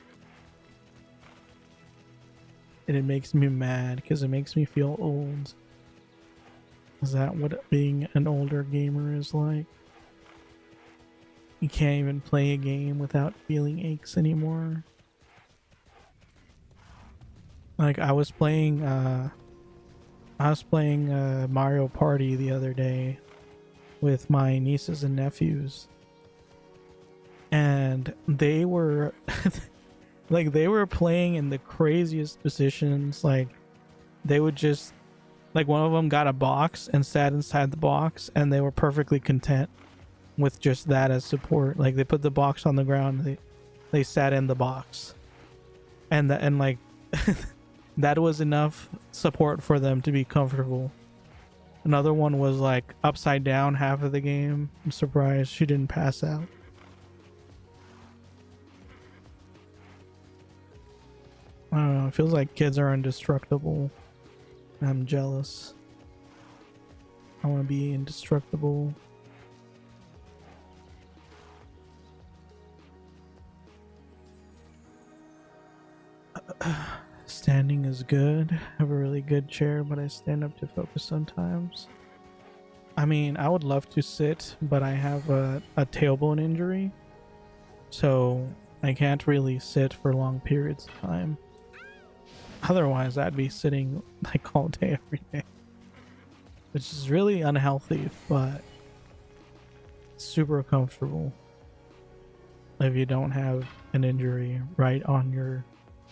And it makes me mad because it makes me feel old. Is that what being an older gamer is like? You can't even play a game without feeling aches anymore. Like I was playing Mario Party the other day with my nieces and nephews, and they were like they were playing in the craziest positions. Like they would just, like one of them got a box and sat inside the box and they were perfectly content with just that as support. Like they put the box on the ground, they sat in the box, and like that was enough support for them to be comfortable. Another one was like upside down half of the game. I'm surprised she didn't pass out. I don't know, it feels like kids are indestructible. I'm jealous. I want to be indestructible. Standing is good. I have a really good chair, but I stand up to focus sometimes. I mean, I would love to sit, but I have a tailbone injury, so I can't really sit for long periods of time. Otherwise, I'd be sitting like all day, every day, which is really unhealthy, but super comfortable if you don't have an injury right on your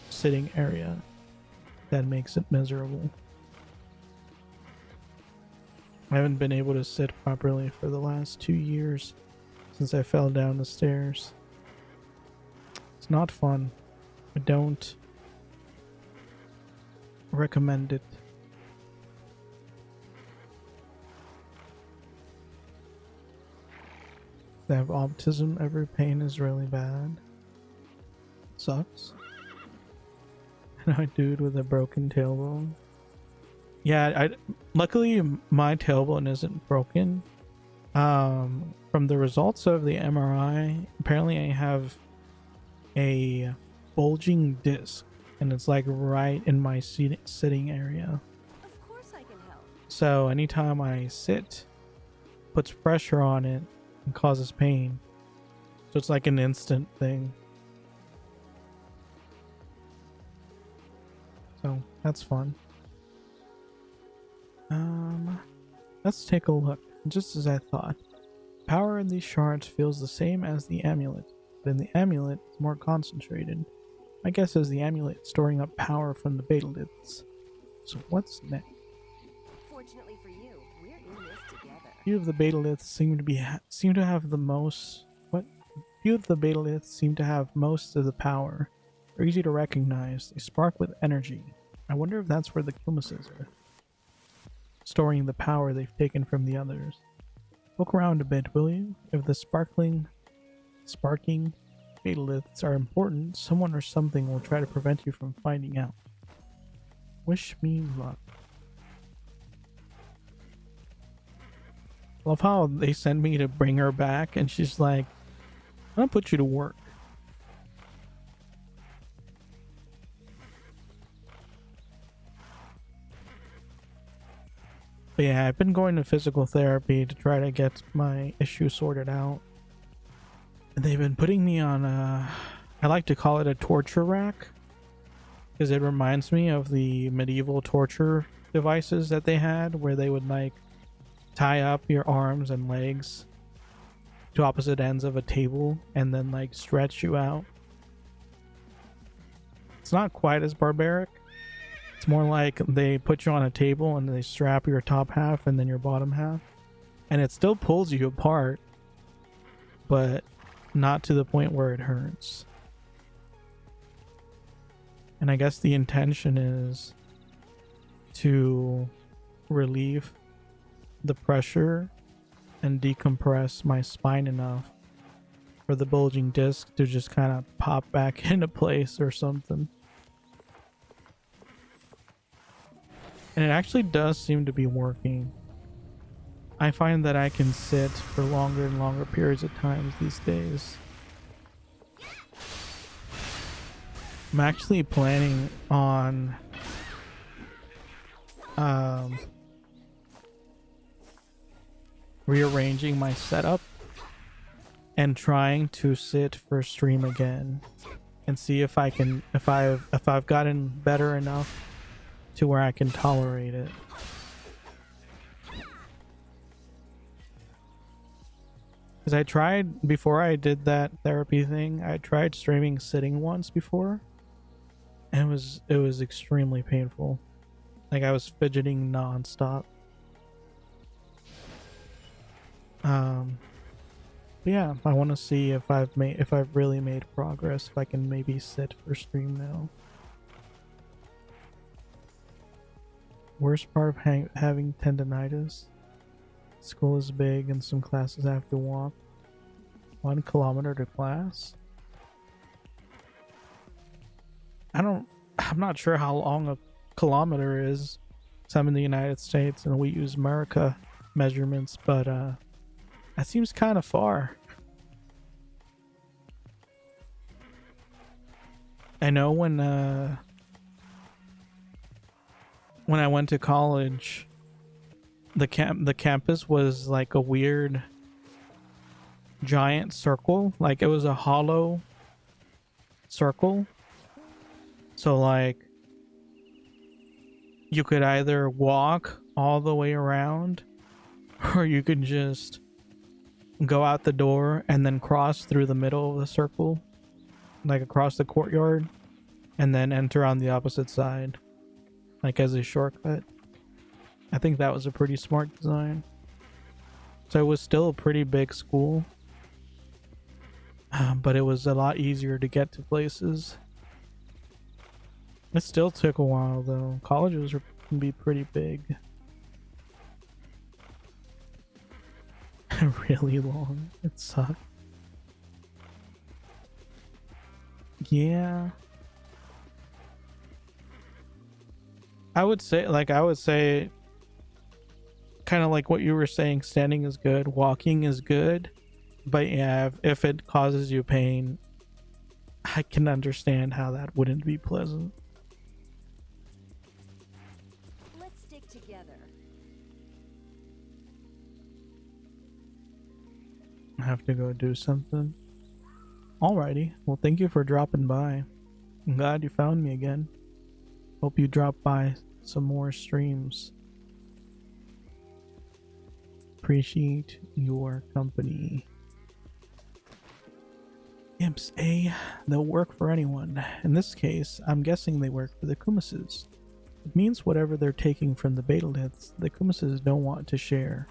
sitting area. That makes it miserable. I haven't been able to sit properly for the last 2 years since I fell down the stairs. It's not fun. I don't recommend it. If I have autism, every pain is really bad. Sucks. And a dude with a broken tailbone. Yeah, luckily my tailbone isn't broken, From the results of the MRI, apparently I have a bulging disc, and it's like right in my sitting area. Of course I can help. So anytime I sit, puts pressure on it and causes pain. So it's like an instant thing. So that's fun. Let's take a look. Just as I thought, power in these shards feels the same as the amulet, but in the amulet it's more concentrated. My guess is the amulet is storing up power from the betaliths. So what's next? Fortunately for you, we're in this together. Few of the betaliths seem to have the most. What? Few of the betaliths seem to have most of the power. They're easy to recognize. They spark with energy. I wonder if that's where the Kumases are, storing the power they've taken from the others. Look around a bit, will you? If the sparking betaliths are important, someone or something will try to prevent you from finding out. Wish me luck. Love how they send me to bring her back, and she's like, I'm gonna put you to work. But yeah, I've been going to physical therapy to try to get my issue sorted out. And they've been putting me on I like to call it a torture rack, because it reminds me of the medieval torture devices that they had, where they would like tie up your arms and legs to opposite ends of a table and then like stretch you out. It's not quite as barbaric. It's more like they put you on a table and they strap your top half and then your bottom half, and it still pulls you apart, but not to the point where it hurts. And I guess the intention is to relieve the pressure and decompress my spine enough for the bulging disc to just kind of pop back into place or something. And it actually does seem to be working. I find that I can sit for longer and longer periods of times these days. I'm actually planning on rearranging my setup and trying to sit for stream again and see if I can, if I've gotten better enough to where I can tolerate it. Because I tried, before I did that therapy thing, I tried streaming sitting once before, and it was extremely painful. Like I was fidgeting non-stop. Yeah, I want to see if I've really made progress, if I can maybe sit for stream now. Worst part of having tendonitis? School is big and some classes I have to walk 1 kilometer to class. I'm not sure how long a kilometer is. So I'm in the United States and we use America measurements, but that seems kind of far. I know when I went to college, the campus was like a weird giant circle. Like it was a hollow circle. So like you could either walk all the way around, or you could just go out the door and then cross through the middle of the circle, like across the courtyard, and then enter on the opposite side, like as a shortcut. I think that was a pretty smart design. So it was still a pretty big school, but it was a lot easier to get to places. It still took a while though. Colleges can be pretty big. Really long. It sucked. Yeah. I would say kind of like what you were saying, standing is good, walking is good, but yeah, if it causes you pain, I can understand how that wouldn't be pleasant. Let's stick together. I have to go do something. Alrighty, well, thank you for dropping by. I'm glad you found me again. Hope you drop by some more streams. Appreciate your company. Imps, they'll work for anyone. In this case, I'm guessing they work for the Kumises. It means whatever they're taking from the Beteliths, the Kumises don't want to share.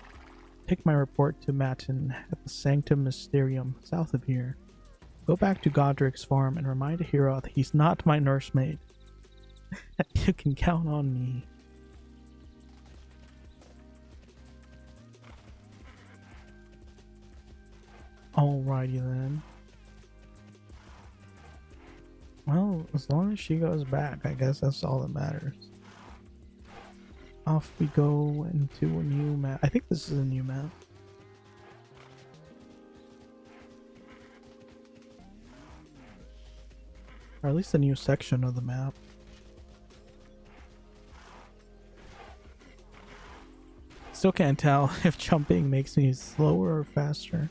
Take my report to Matin at the Sanctum Mysterium south of here. Go back to Godric's farm and remind Heroth he's not my nursemaid. You can count on me. Alrighty then. Well, as long as she goes back, I guess that's all that matters. Off we go into a new map. I think this is a new map. Or at least a new section of the map. Still can't tell if jumping makes me slower or faster.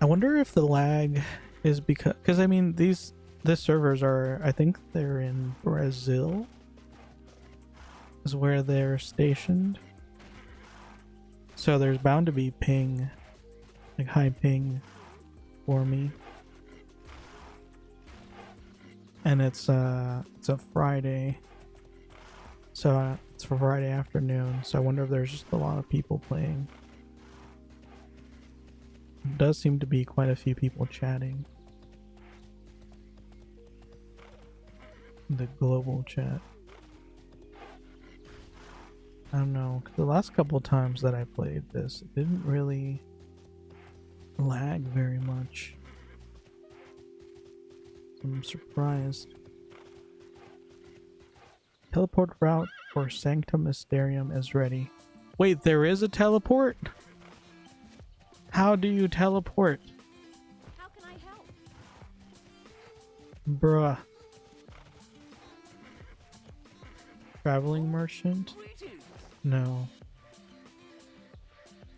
I wonder if the lag is because I mean these servers are, I think they're in Brazil is where they're stationed. So there's bound to be ping, like high ping for me. And it's a Friday. So it's for Friday afternoon. So I wonder if there's just a lot of people playing. It does seem to be quite a few people chatting. The global chat. I don't know, 'cause the last couple times that I played this, it didn't really lag very much. So I'm surprised. Teleport route for Sanctum Mysterium is ready. Wait, there is a teleport? How do you teleport? How can I help? Bruh. Traveling merchant? No.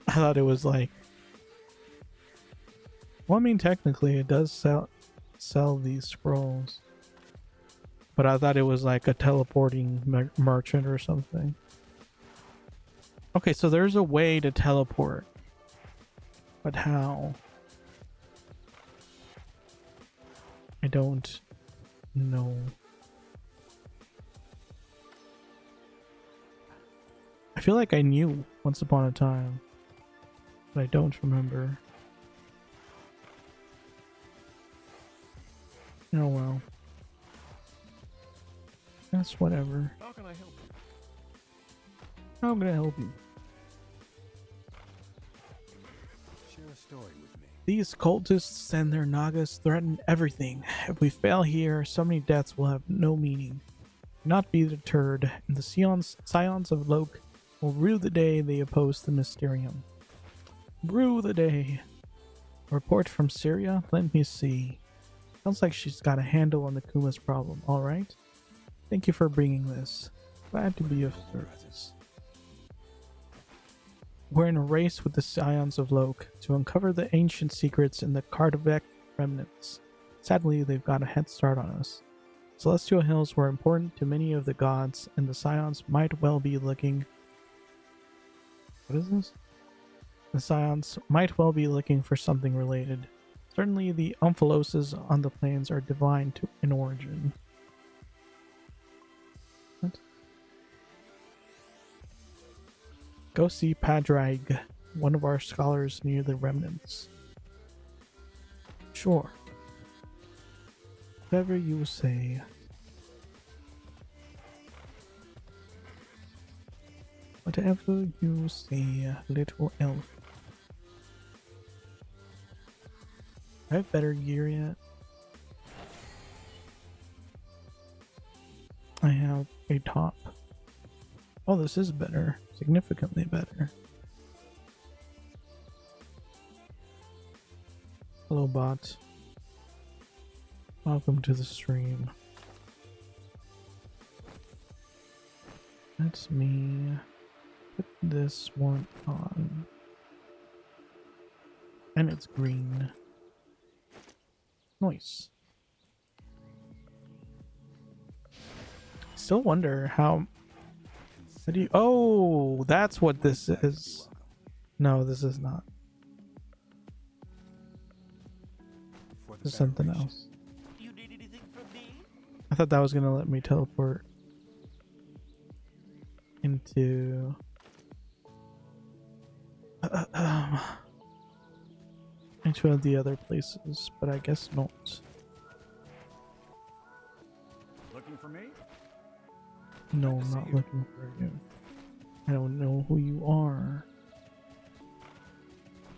I thought it was like... Well, I mean, technically it does sell these scrolls. But I thought it was like a teleporting merchant or something. Okay, so there's a way to teleport. But how? I don't know. I feel like I knew once upon a time, but I don't remember. Oh well. That's whatever. How can I help you? How can I help you? Share a story with me. These cultists and their Nagas threaten everything. If we fail here, so many deaths will have no meaning. Do not be deterred, and the Scions of Loke will rue the day they oppose the Mysterium. Rue the day. Report from Syria? Let me see. Sounds like she's got a handle on the Kuma's problem. Alright. Thank you for bringing this. Glad to be of service. We're in a race with the Scions of Loke to uncover the ancient secrets in the Kardavek remnants. Sadly, they've got a head start on us. Celestial Hills were important to many of the gods, and the Scions might well be looking... What is this? The Scions might well be looking for something related. Certainly the Omphiloses on the plains are divine in origin. What? Go see Padraig, one of our scholars near the remnants. Sure. Whatever you say. Whatever you say, little elf. I have better gear yet. I have a top. Oh, this is better. Significantly better. Hello, bot. Welcome to the stream. That's me. Put this one on. And it's green. Nice. Still wonder how do you... Oh, that's what this is. No, this is not. This is something else. You need anything from me? I thought that was gonna let me teleport into into one of the other places, but I guess not. Looking for me? No, I'm not looking for you. I don't know who you are.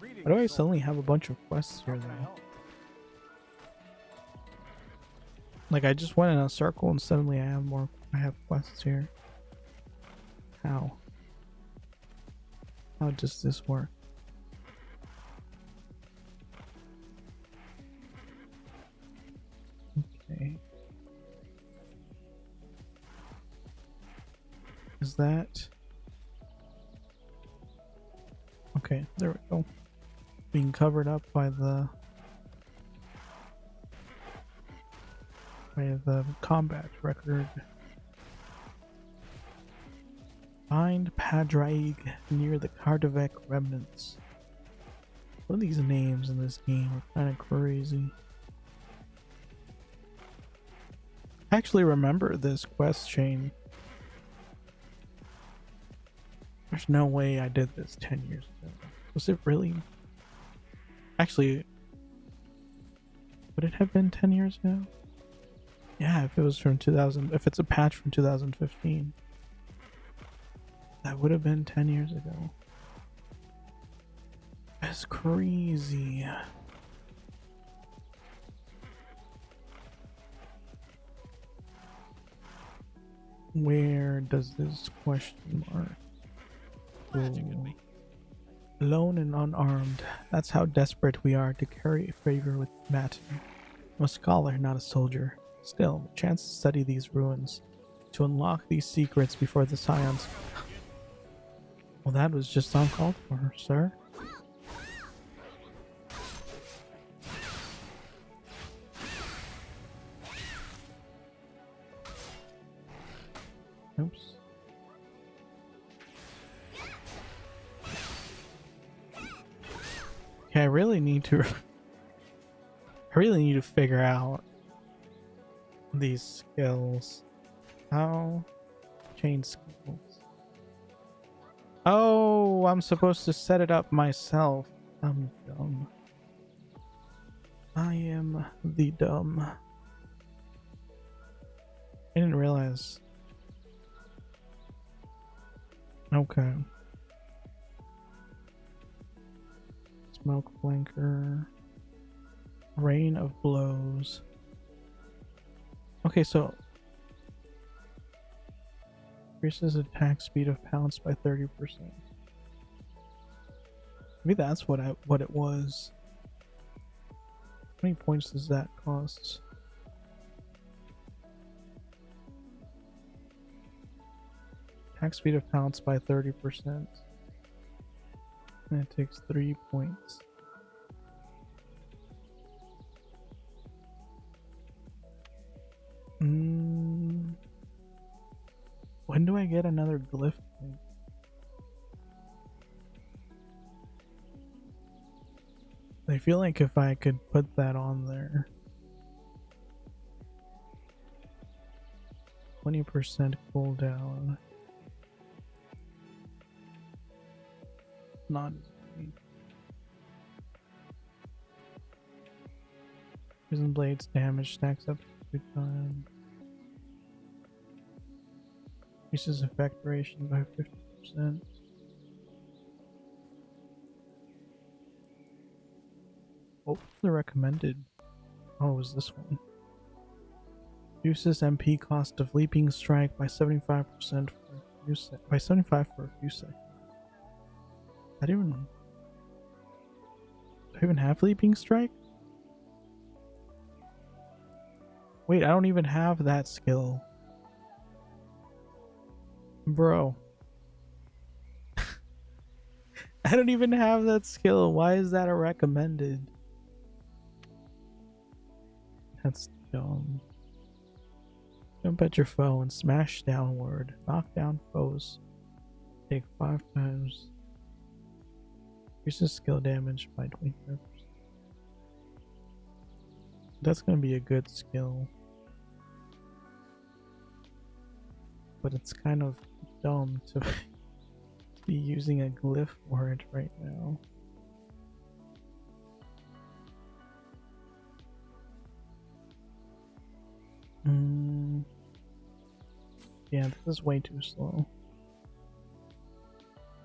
Greetings, Why do I soldier. suddenly have a bunch of quests How here can I though? help? Like I just went in a circle and suddenly I have quests here. How? How does this work? Okay. Is that... Okay, there we go. Being covered up by the combat record. Find Padraig near the Kardavek remnants. Some of these names in this game are kind of crazy. I actually remember this quest chain. There's no way I did this 10 years ago. Was it really? Actually, would it have been 10 years ago? Yeah, if it was from 2000, if it's a patch from 2015. That would have been 10 years ago. That's crazy. Where does this question mark go? Alone and unarmed. That's how desperate we are to curry favor with Matt. I'm a scholar, not a soldier. Still, the chance to study these ruins, to unlock these secrets before the Scions. Well, that was just uncalled for, sir. Oops. Okay, I really need to figure out these skills. How? Chain skills. Oh, I'm supposed to set it up myself. I'm dumb. I am the dumb. I didn't realize. Okay. Smoke blinker. Rain of blows. Okay, so increases attack speed of pounce by 30%. Maybe that's what it was. How many points does that cost? Attack speed of pounce by 30%. And it takes 3 points. When do I get another glyph thing? I feel like if I could put that on there. 20% cooldown. Not easy. Prison Blade's damage stacks up to 2 times. Increases effect duration by 50%. What was the recommended? Oh, it was this one. Reduces MP cost of Leaping Strike by 75% for few seconds. By 75 for a few seconds. I don't even. Do I even have Leaping Strike? Wait, I don't even have that skill. Bro. I don't even have that skill. Why is that a recommended? That's dumb. Jump at your foe and smash downward. Knock down foes. Take 5 times. Increases skill damage by 25%. That's gonna be a good skill. But it's kind of dumb to be using a glyph for it right now. Yeah, this is way too slow.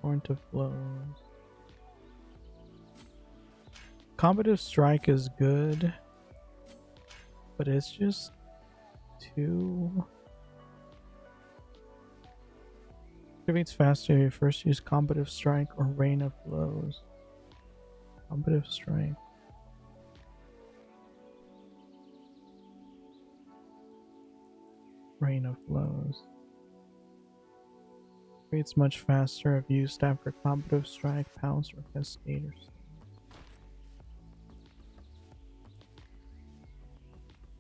Torrent of blows. Combative Strike is good, but it's just too... Activates faster. You first use Combative Strike or Rain of Blows. Combative Strike. Rain of Blows. Activates much faster if used after Combative Strike, Pounce, or Cascaders.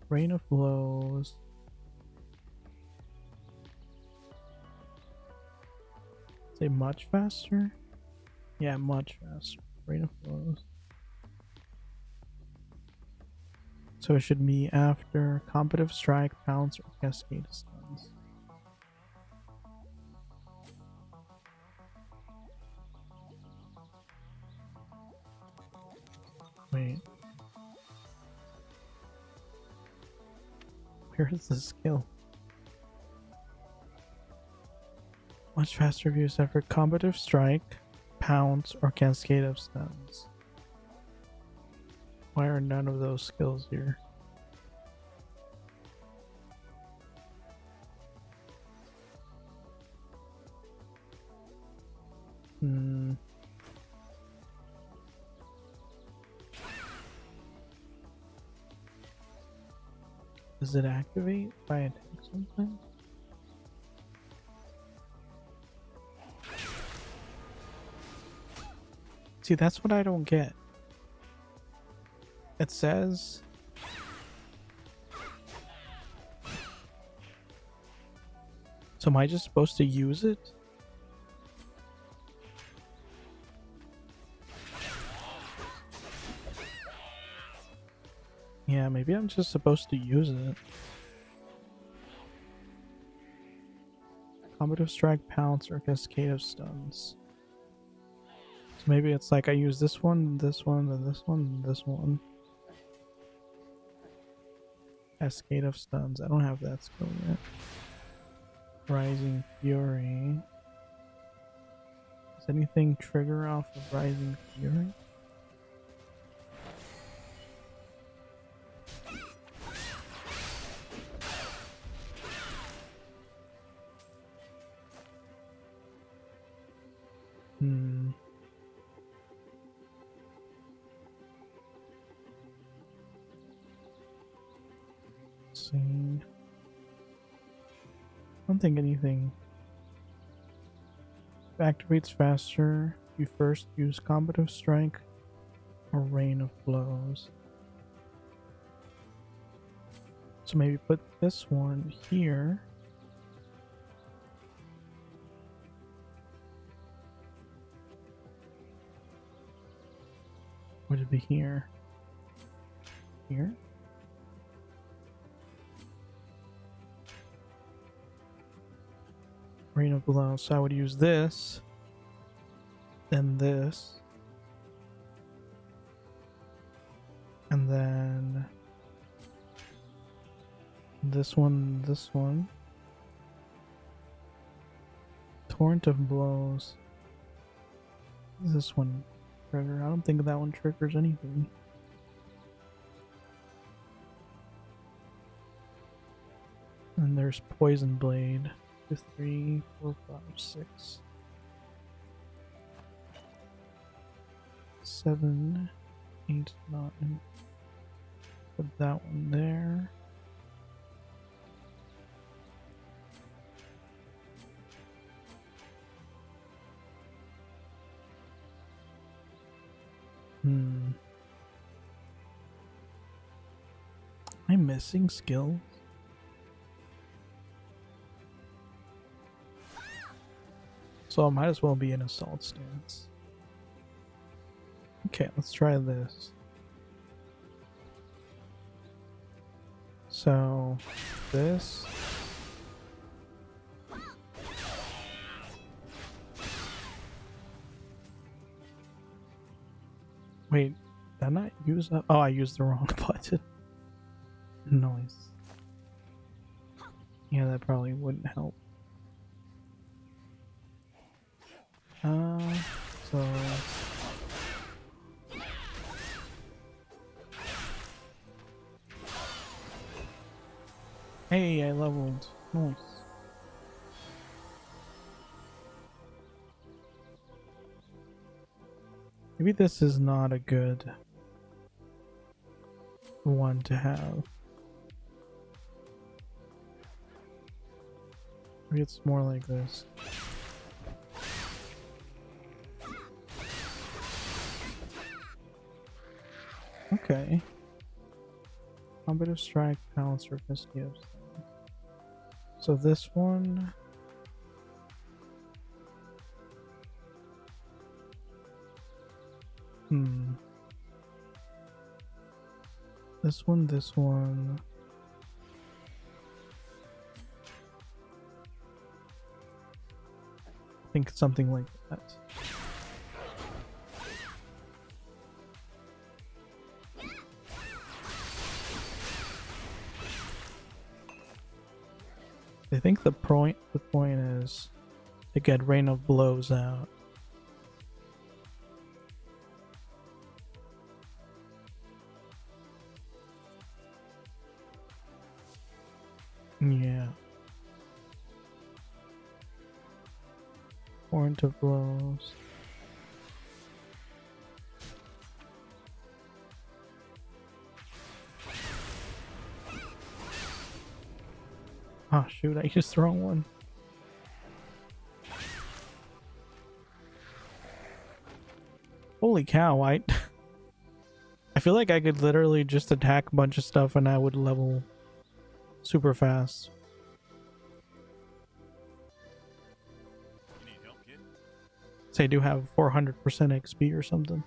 Rain of Blows. Say much faster? Yeah, much faster. Rain of Blows. So it should be after Combative Strike, Pounce, or Cascade Stuns. Wait. Where is the skill? Much faster if used after Combative Strike, Pounce, or Cascade of Stuns. Why are none of those skills here? Does it activate if I attack something? See, that's what I don't get. It says... So am I just supposed to use it? Yeah, maybe I'm just supposed to use it. Combative Strike, Pounce, or Cascade of Stuns. So maybe it's like I use this one, this one, and this one, and this one. Cascade of Stuns. I don't have that skill yet. Rising Fury. Does anything trigger off of Rising Fury? Let's see. I don't think anything activates faster. You first use Combative Strike or Rain of Blows. So maybe put this one here. Would it be here? Here? Rain of Blows. So I would use this, then this, and then this one. Torrent of Blows. This one trigger. I don't think that one triggers anything. And there's Poison Blade. 2, 3, 4, 5, 6, 7, 8, 9. Put that one there. Am I missing skills? So I might as well be in assault stance. Okay, let's try this. So, this. Wait, did I not use that? Oh, I used the wrong button. Nice. Yeah, that probably wouldn't help. So... Hey, I leveled. Nice. Maybe this is not a good one to have. Maybe it's more like this. Okay. Combative strike, balance, or misgives. So this one. This one, this one. I think something like that. I think the point is to get Rain of Blows out. Yeah. Torrent of Blows. Oh shoot, I used the wrong one. Holy cow, I feel like I could literally just attack a bunch of stuff and I would level super fast. You need help, kid? Say I do have 400% XP or something.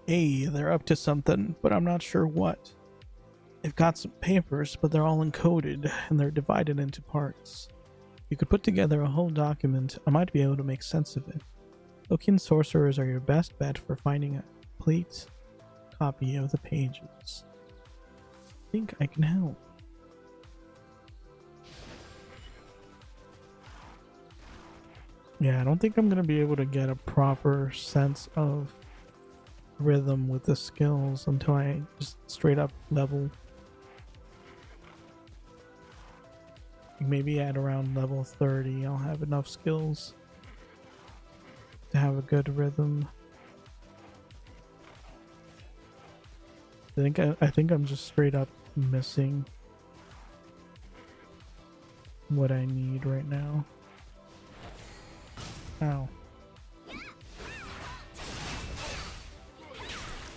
Hey, they're up to something, but I'm not sure what. They've got some papers, but they're all encoded and they're divided into parts. You could put together a whole document. I might be able to make sense of it. Lokian sorcerers are your best bet for finding a complete copy of the pages. I think I can help. Yeah, I don't think I'm going to be able to get a proper sense of rhythm with the skills until I just straight up level. Maybe at around level 30 I'll have enough skills to have a good rhythm. I think I'm just straight up missing what I need right now. Ow.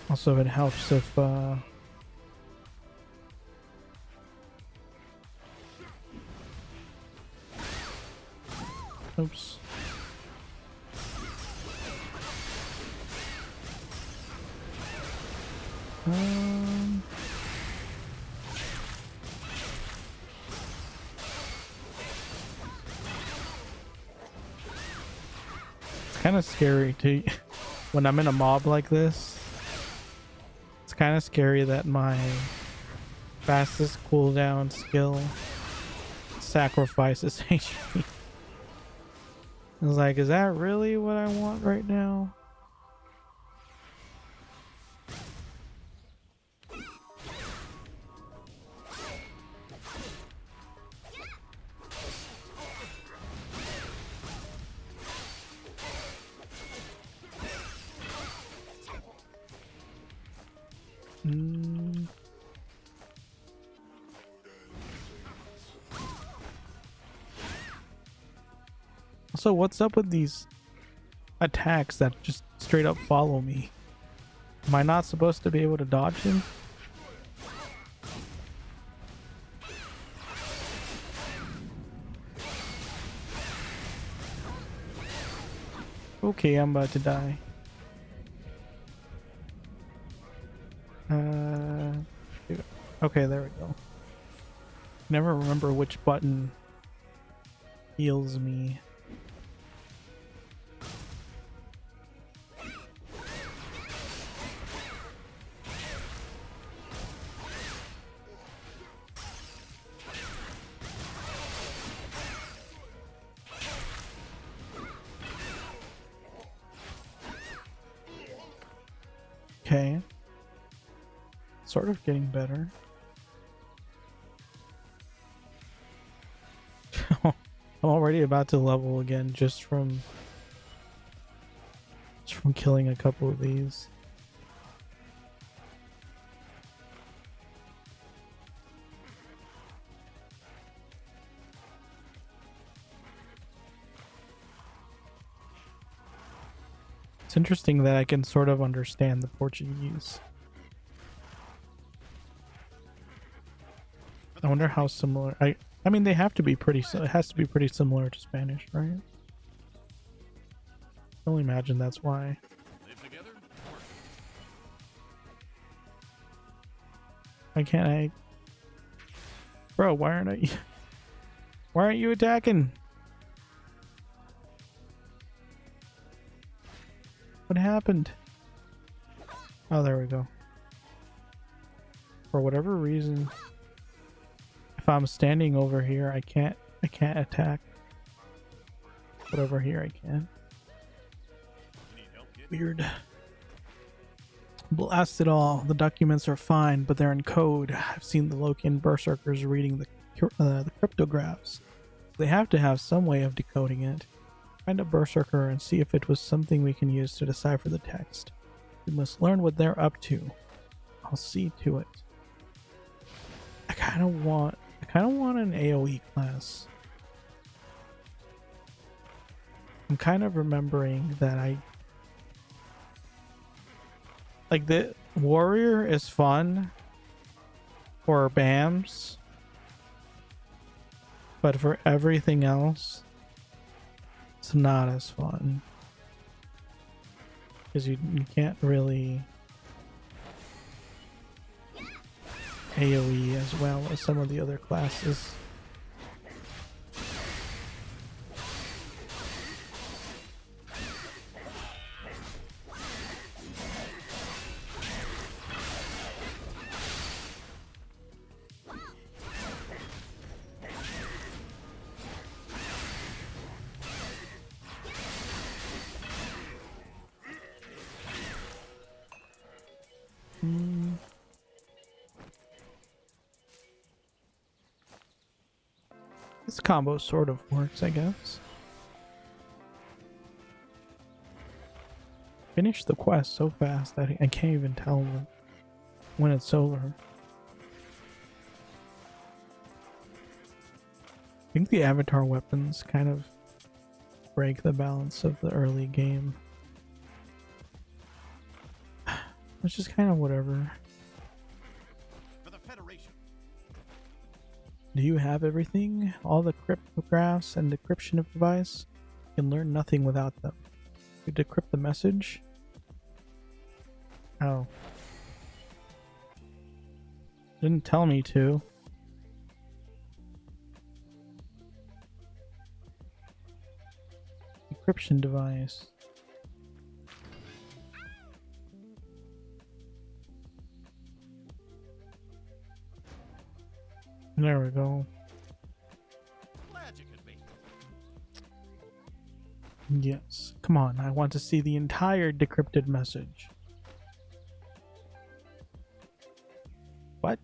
Also, it helps if oops. It's kind of scary to when I'm in a mob like this. It's kind of scary that my fastest cooldown skill sacrifices HP. I was like, is that really what I want right now? Also, what's up with these attacks that just straight up follow me? Am I not supposed to be able to dodge him? Okay, I'm about to die. Okay, there we go. Never remember which button heals me. Okay. Sort of getting better. I'm already about to level again just from killing a couple of these. It's interesting that I can sort of understand the Portuguese. I wonder how similar. I mean, they have to be pretty. It has to be pretty similar to Spanish, right? I can only imagine that's why. Live together? Why can't I? Bro, why aren't I? Why aren't you attacking? What happened? Oh, there we go. For whatever reason, if I'm standing over here, I can't attack. But over here I can. Weird. Blast it all. The documents are fine, but they're in code. I've seen the Lokian berserkers reading the cryptographs. They have to have some way of decoding it. Find a berserker and see if it was something we can use to decipher the text. We must learn what they're up to. I'll see to it. I kind of want an AoE class. I'm kind of remembering that like the warrior is fun for BAMs, but for everything else, it's not as fun. Because you can't really AoE as well as some of the other classes. This combo sort of works, I guess. Finish the quest so fast that I can't even tell when it's over. I think the avatar weapons kind of break the balance of the early game. Which is kind of whatever. For the Federation. Do you have everything? All the cryptographs and decryption device? You can learn nothing without them. You decrypt the message? Oh. Didn't tell me to. Decryption device. There we go. Glad you could be. Yes. Come on, I want to see the entire decrypted message. What?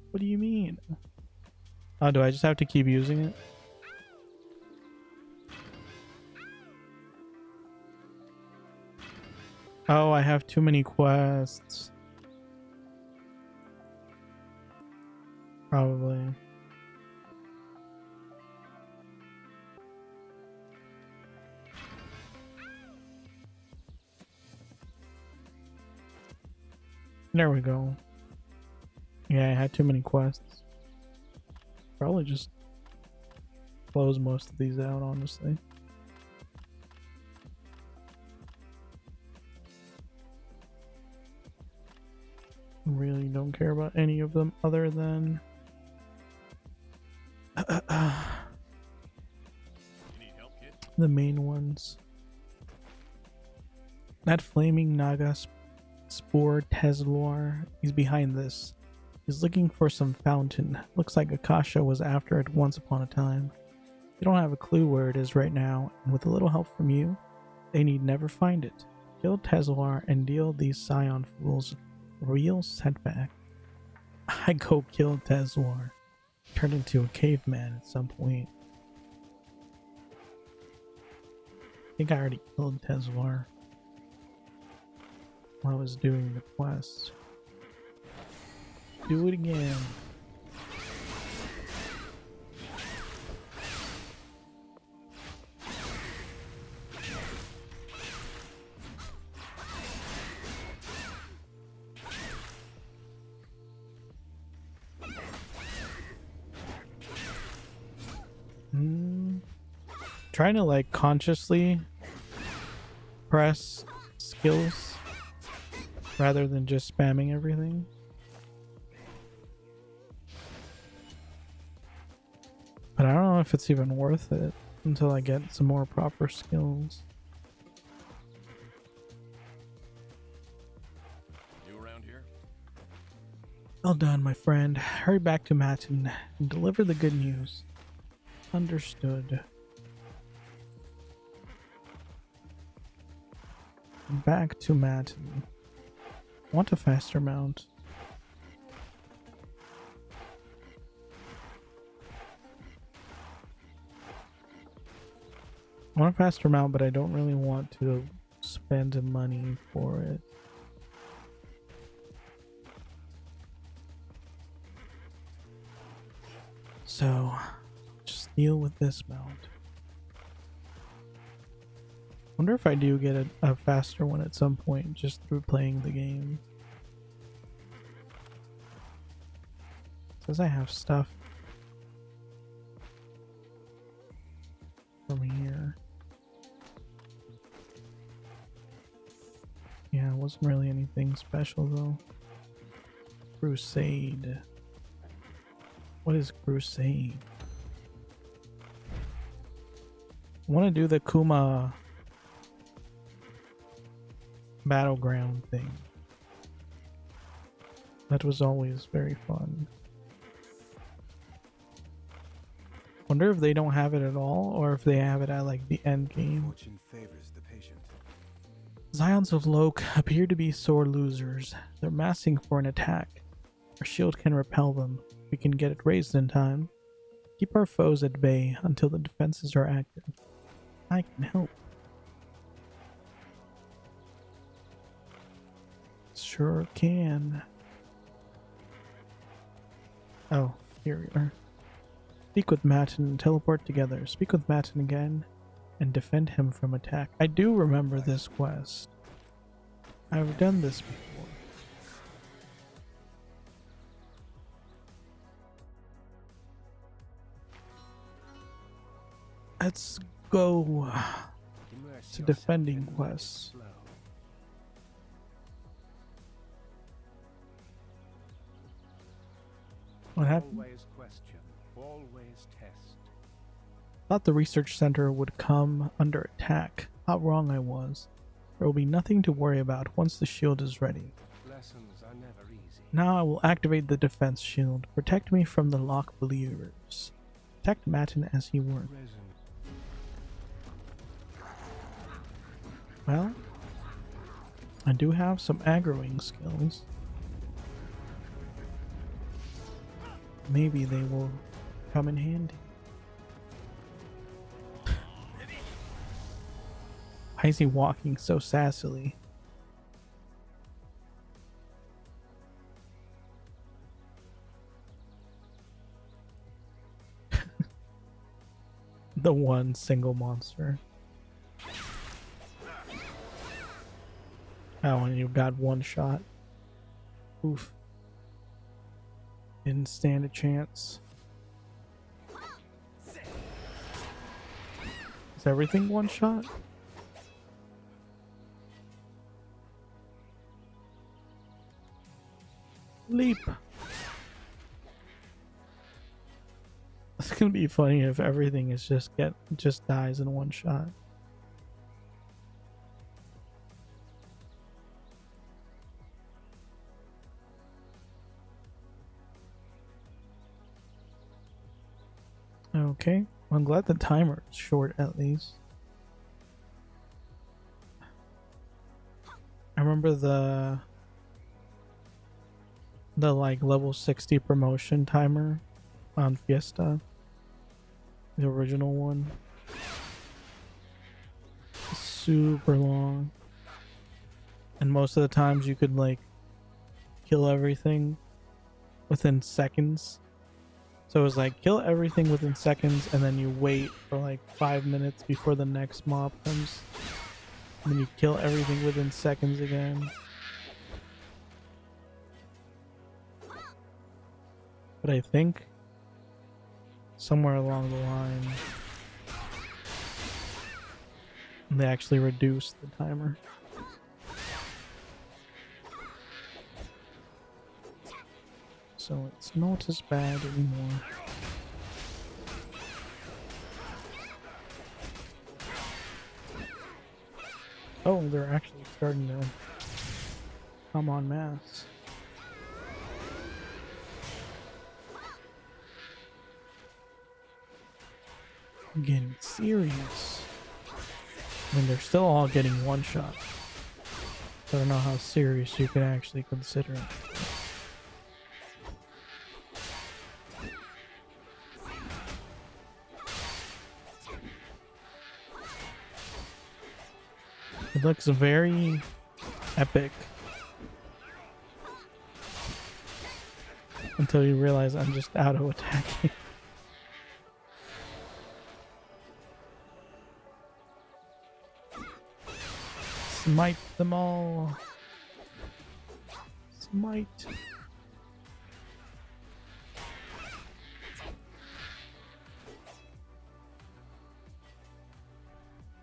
What do you mean? Oh, do I just have to keep using it? Oh, I have too many quests. Probably. There we go. Yeah, I had too many quests. Probably just close most of these out, honestly. Really don't care about any of them other than You need help, kid? the main ones. That flaming Naga Spore Teslar, he's behind this. He's looking for some fountain. Looks like Akasha was after it once upon a time. You don't have a clue where it is right now, and with a little help from you, they need never find it. Kill Teslar and deal these Scion fools a real setback. I go kill Teslar. Turned into a caveman at some point. I think I already killed Teslar while I was doing the quest. Do it again. Trying to like consciously press skills rather than just spamming everything. But I don't know if it's even worth it until I get some more proper skills. You around here? Well done, my friend. Hurry back to Matin and deliver the good news. Understood. Back to Matin. Want a faster mount. I want a faster mount, but I don't really want to spend money for it. So, just deal with this mount. Wonder if I do get a faster one at some point just through playing the game. Says I have stuff from here. Yeah, it wasn't really anything special though. Crusade. What is Crusade? I want to do the Kuma battleground thing. That was always very fun. Wonder if they don't have it at all, or if they have it at like the end game. Fortune favors the patient. Zions of Loke appear to be sore losers. They're massing for an attack. Our shield can repel them. We can get it raised in time. Keep our foes at bay until the defenses are active. I can help. Sure can. Oh, here we are. Speak with Matin and teleport together. Speak with Matin again and defend him from attack. I do remember this quest. I've done this before. Let's go to defending quests. What happened? Always question, always test. Thought the research center would come under attack. How wrong I was. There will be nothing to worry about once the shield is ready. Lessons are never easy. Now I will activate the defense shield. Protect me from the lock believers. Protect Matin as he works. Resin. Well, I do have some aggroing skills. Maybe they will come in handy. Why is he walking so sassily? The one single monster. Oh, and you got one shot. Oof. Didn't stand a chance. Is everything one shot? Leap. It's gonna be funny if everything is just dies in one shot. Okay, well, I'm glad the timer is short at least. I remember the like level 60 promotion timer on Fiesta, the original one. Super long, and most of the times you could like kill everything within seconds. So it was like kill everything within seconds, and then you wait for like 5 minutes before the next mob comes, and then you kill everything within seconds again. But I think somewhere along the line they actually reduced the timer. So it's not as bad anymore. Oh, they're actually starting to come en masse. I'm getting serious. I mean, they're still all getting one shot. I don't know how serious you can actually consider it. It looks very epic until you realize I'm just auto attacking. Smite them all. Smite.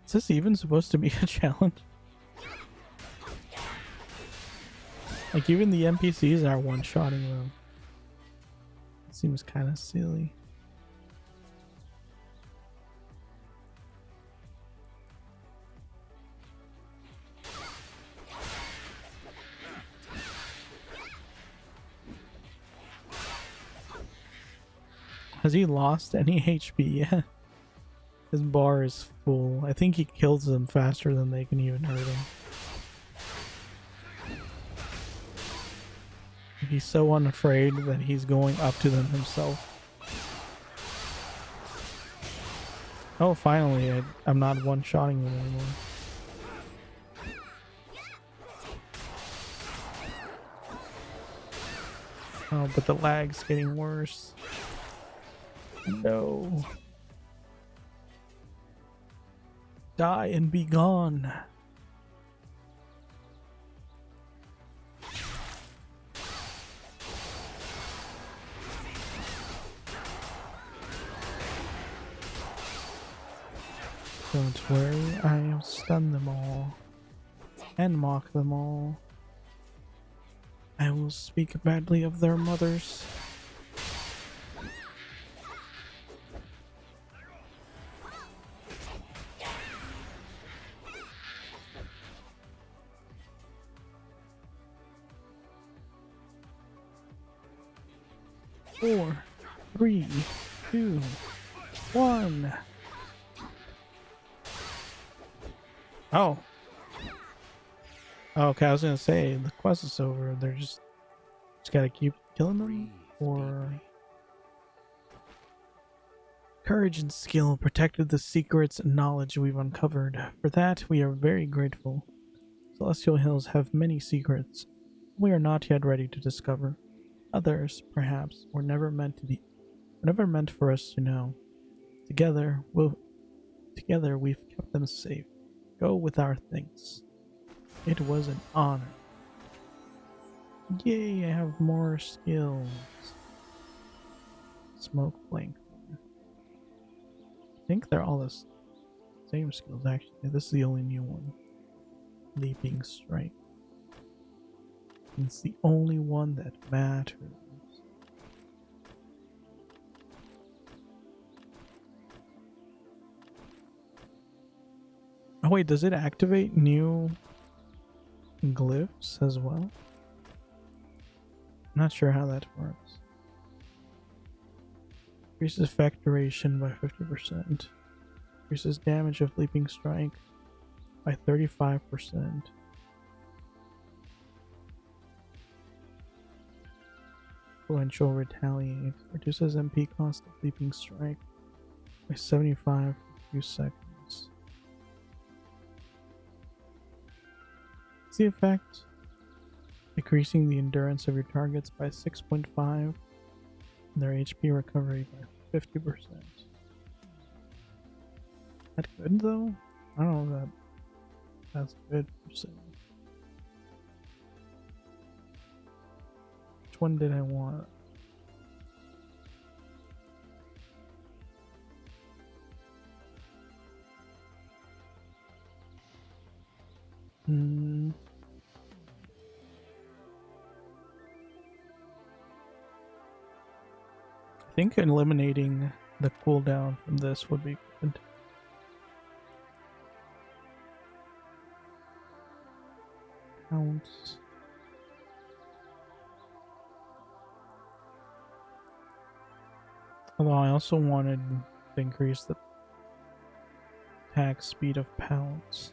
Is this even supposed to be a challenge? Like, even the NPCs are one-shotting them. It seems kind of silly. Has he lost any HP yet? His bar is full. I think he kills them faster than they can even hurt him. He's so unafraid that he's going up to them himself. Oh, finally, I'm not one-shotting them anymore. Oh, but the lag's getting worse. No. Die and be gone. Don't worry, I'll stun them all and mock them all. I will speak badly of their mothers. Four, 3, 2, 1. Oh. Okay, I was gonna say the quest is over. They're just gotta keep killing them, or courage and skill protected the secrets and knowledge we've uncovered. For that, we are very grateful. Celestial Hills have many secrets we are not yet ready to discover. Others, perhaps, were never meant for us to know. Together we've kept them safe. Go with our thanks. It was an honor. Yay, I have more skills. Smoke blink. I think they're all the same skills actually. This is the only new one. Leaping strike. It's the only one that matters. Oh wait, does it activate new glyphs as well? Not sure how that works. Increases effect duration by 50%. Increases damage of leaping strike by 35%. Influential retaliate. Reduces MP cost of leaping strike by 75 for a few seconds. What's the effect? Decreasing the endurance of your targets by 6.5 and their HP recovery by 50%. That good though? I don't know if that's good per se. Which one did I want? I think eliminating the cooldown from this would be good. Counts. Although I also wanted to increase the attack speed of pounce.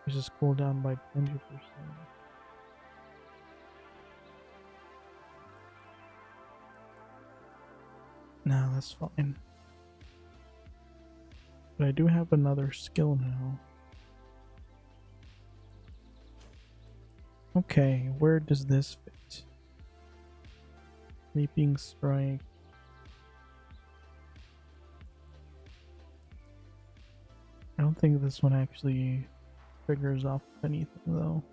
Increases cooldown by 20%. No, that's fine. But I do have another skill now. Okay, where does this fit? Leaping strike. I don't think this one actually triggers off anything though.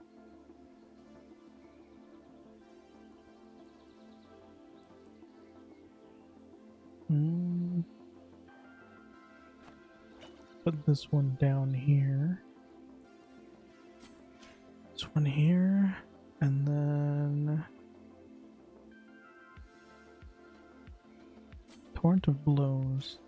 Put this one down here. This one here. And then Torrent of Blows.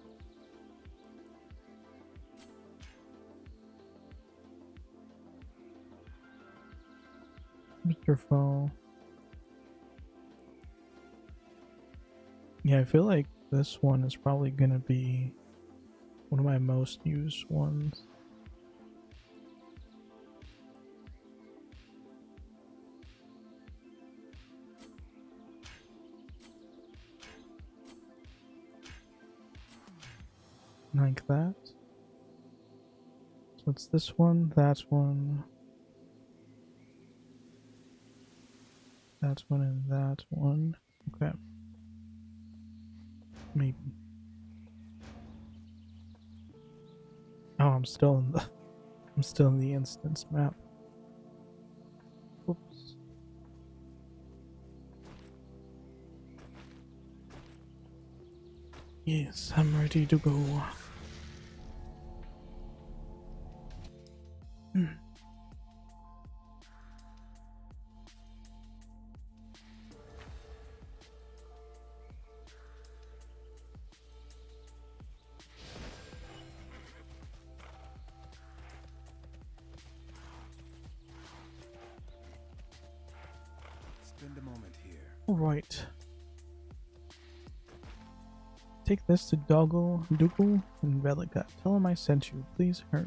Mr. Foe. Yeah, I feel like this one is probably gonna be one of my most used ones. Like that. So it's this one, that one, that one, and that one. Okay. Maybe. Oh, I'm still in the instance map. Whoops. Yes, I'm ready to go. Spend a moment here. Alright. Take this to Dougal and Velica. Tell him I sent you. Please hurry.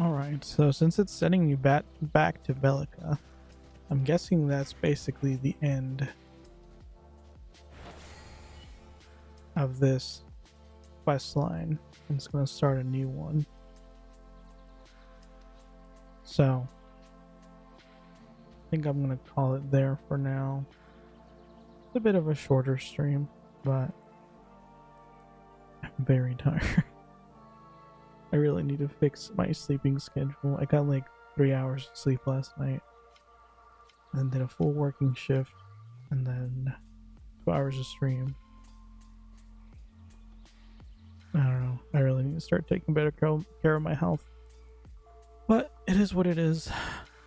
Alright, so since it's sending you back to Velica, I'm guessing that's basically the end of this quest line. And it's going to start a new one. So, I think I'm going to call it there for now. It's a bit of a shorter stream, but I very tired. I really need to fix my sleeping schedule. I got like 3 hours of sleep last night, and did a full working shift, and then 2 hours of stream. I don't know. I really need to start taking better care of my health. But it is what it is.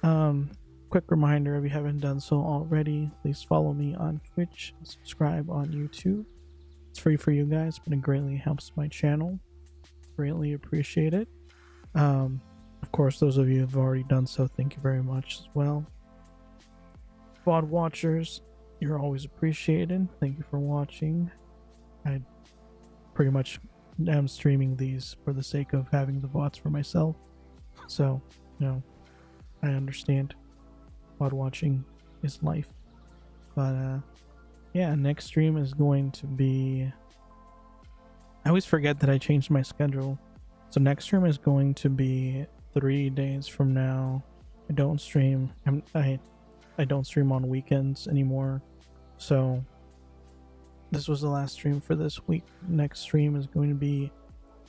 Quick reminder, if you haven't done so already, please follow me on Twitch and subscribe on YouTube. It's free for you guys, but it greatly helps my channel. Greatly appreciate it. Of course, those of you who have already done so, thank you very much as well. VOD watchers, you're always appreciated. Thank you for watching. I pretty much am streaming these for the sake of having the VODs for myself. So, you know, I understand. VOD watching is life. But, yeah, next stream is going to be... I always forget that I changed my schedule. So next stream is going to be 3 days from now. I don't stream. I don't stream on weekends anymore. So this was the last stream for this week. Next stream is going to be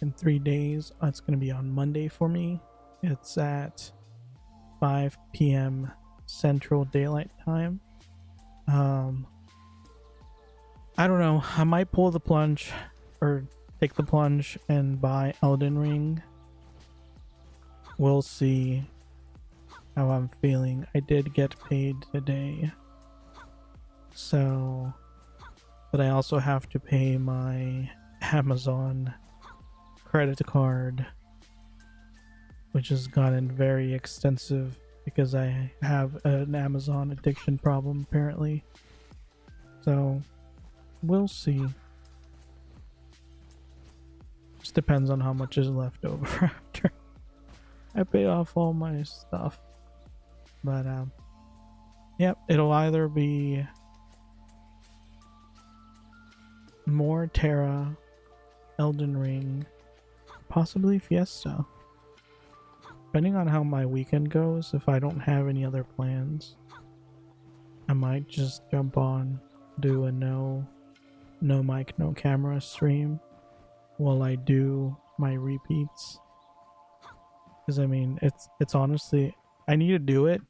in 3 days. It's going to be on Monday for me. It's at 5 p.m. Central Daylight Time. I don't know. I might pull the plunge or take the plunge and buy Elden Ring. We'll see how I'm feeling. I did get paid today. So, but I also have to pay my Amazon credit card, which has gotten very extensive because I have an Amazon addiction problem apparently. So, we'll see. Just depends on how much is left over after I pay off all my stuff. But yep, it'll either be more Terra, Elden Ring, possibly Fiesta. Depending on how my weekend goes, if I don't have any other plans, I might just jump on, do a no mic, no camera stream while I do my repeats. Because I mean, it's honestly, I need to do it,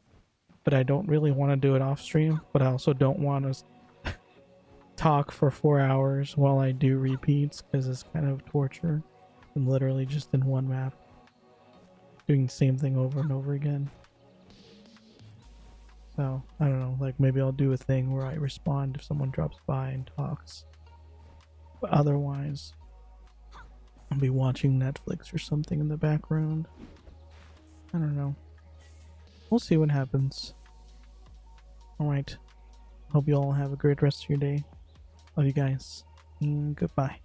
but I don't really want to do it off stream, but I also don't want to talk for 4 hours while I do repeats, because it's kind of torture. I'm literally just in one map doing the same thing over and over again. So I don't know, like maybe I'll do a thing where I respond if someone drops by and talks, but otherwise I'll be watching Netflix or something in the background. I don't know. We'll see what happens. Alright. Hope you all have a great rest of your day. Love you guys. And goodbye.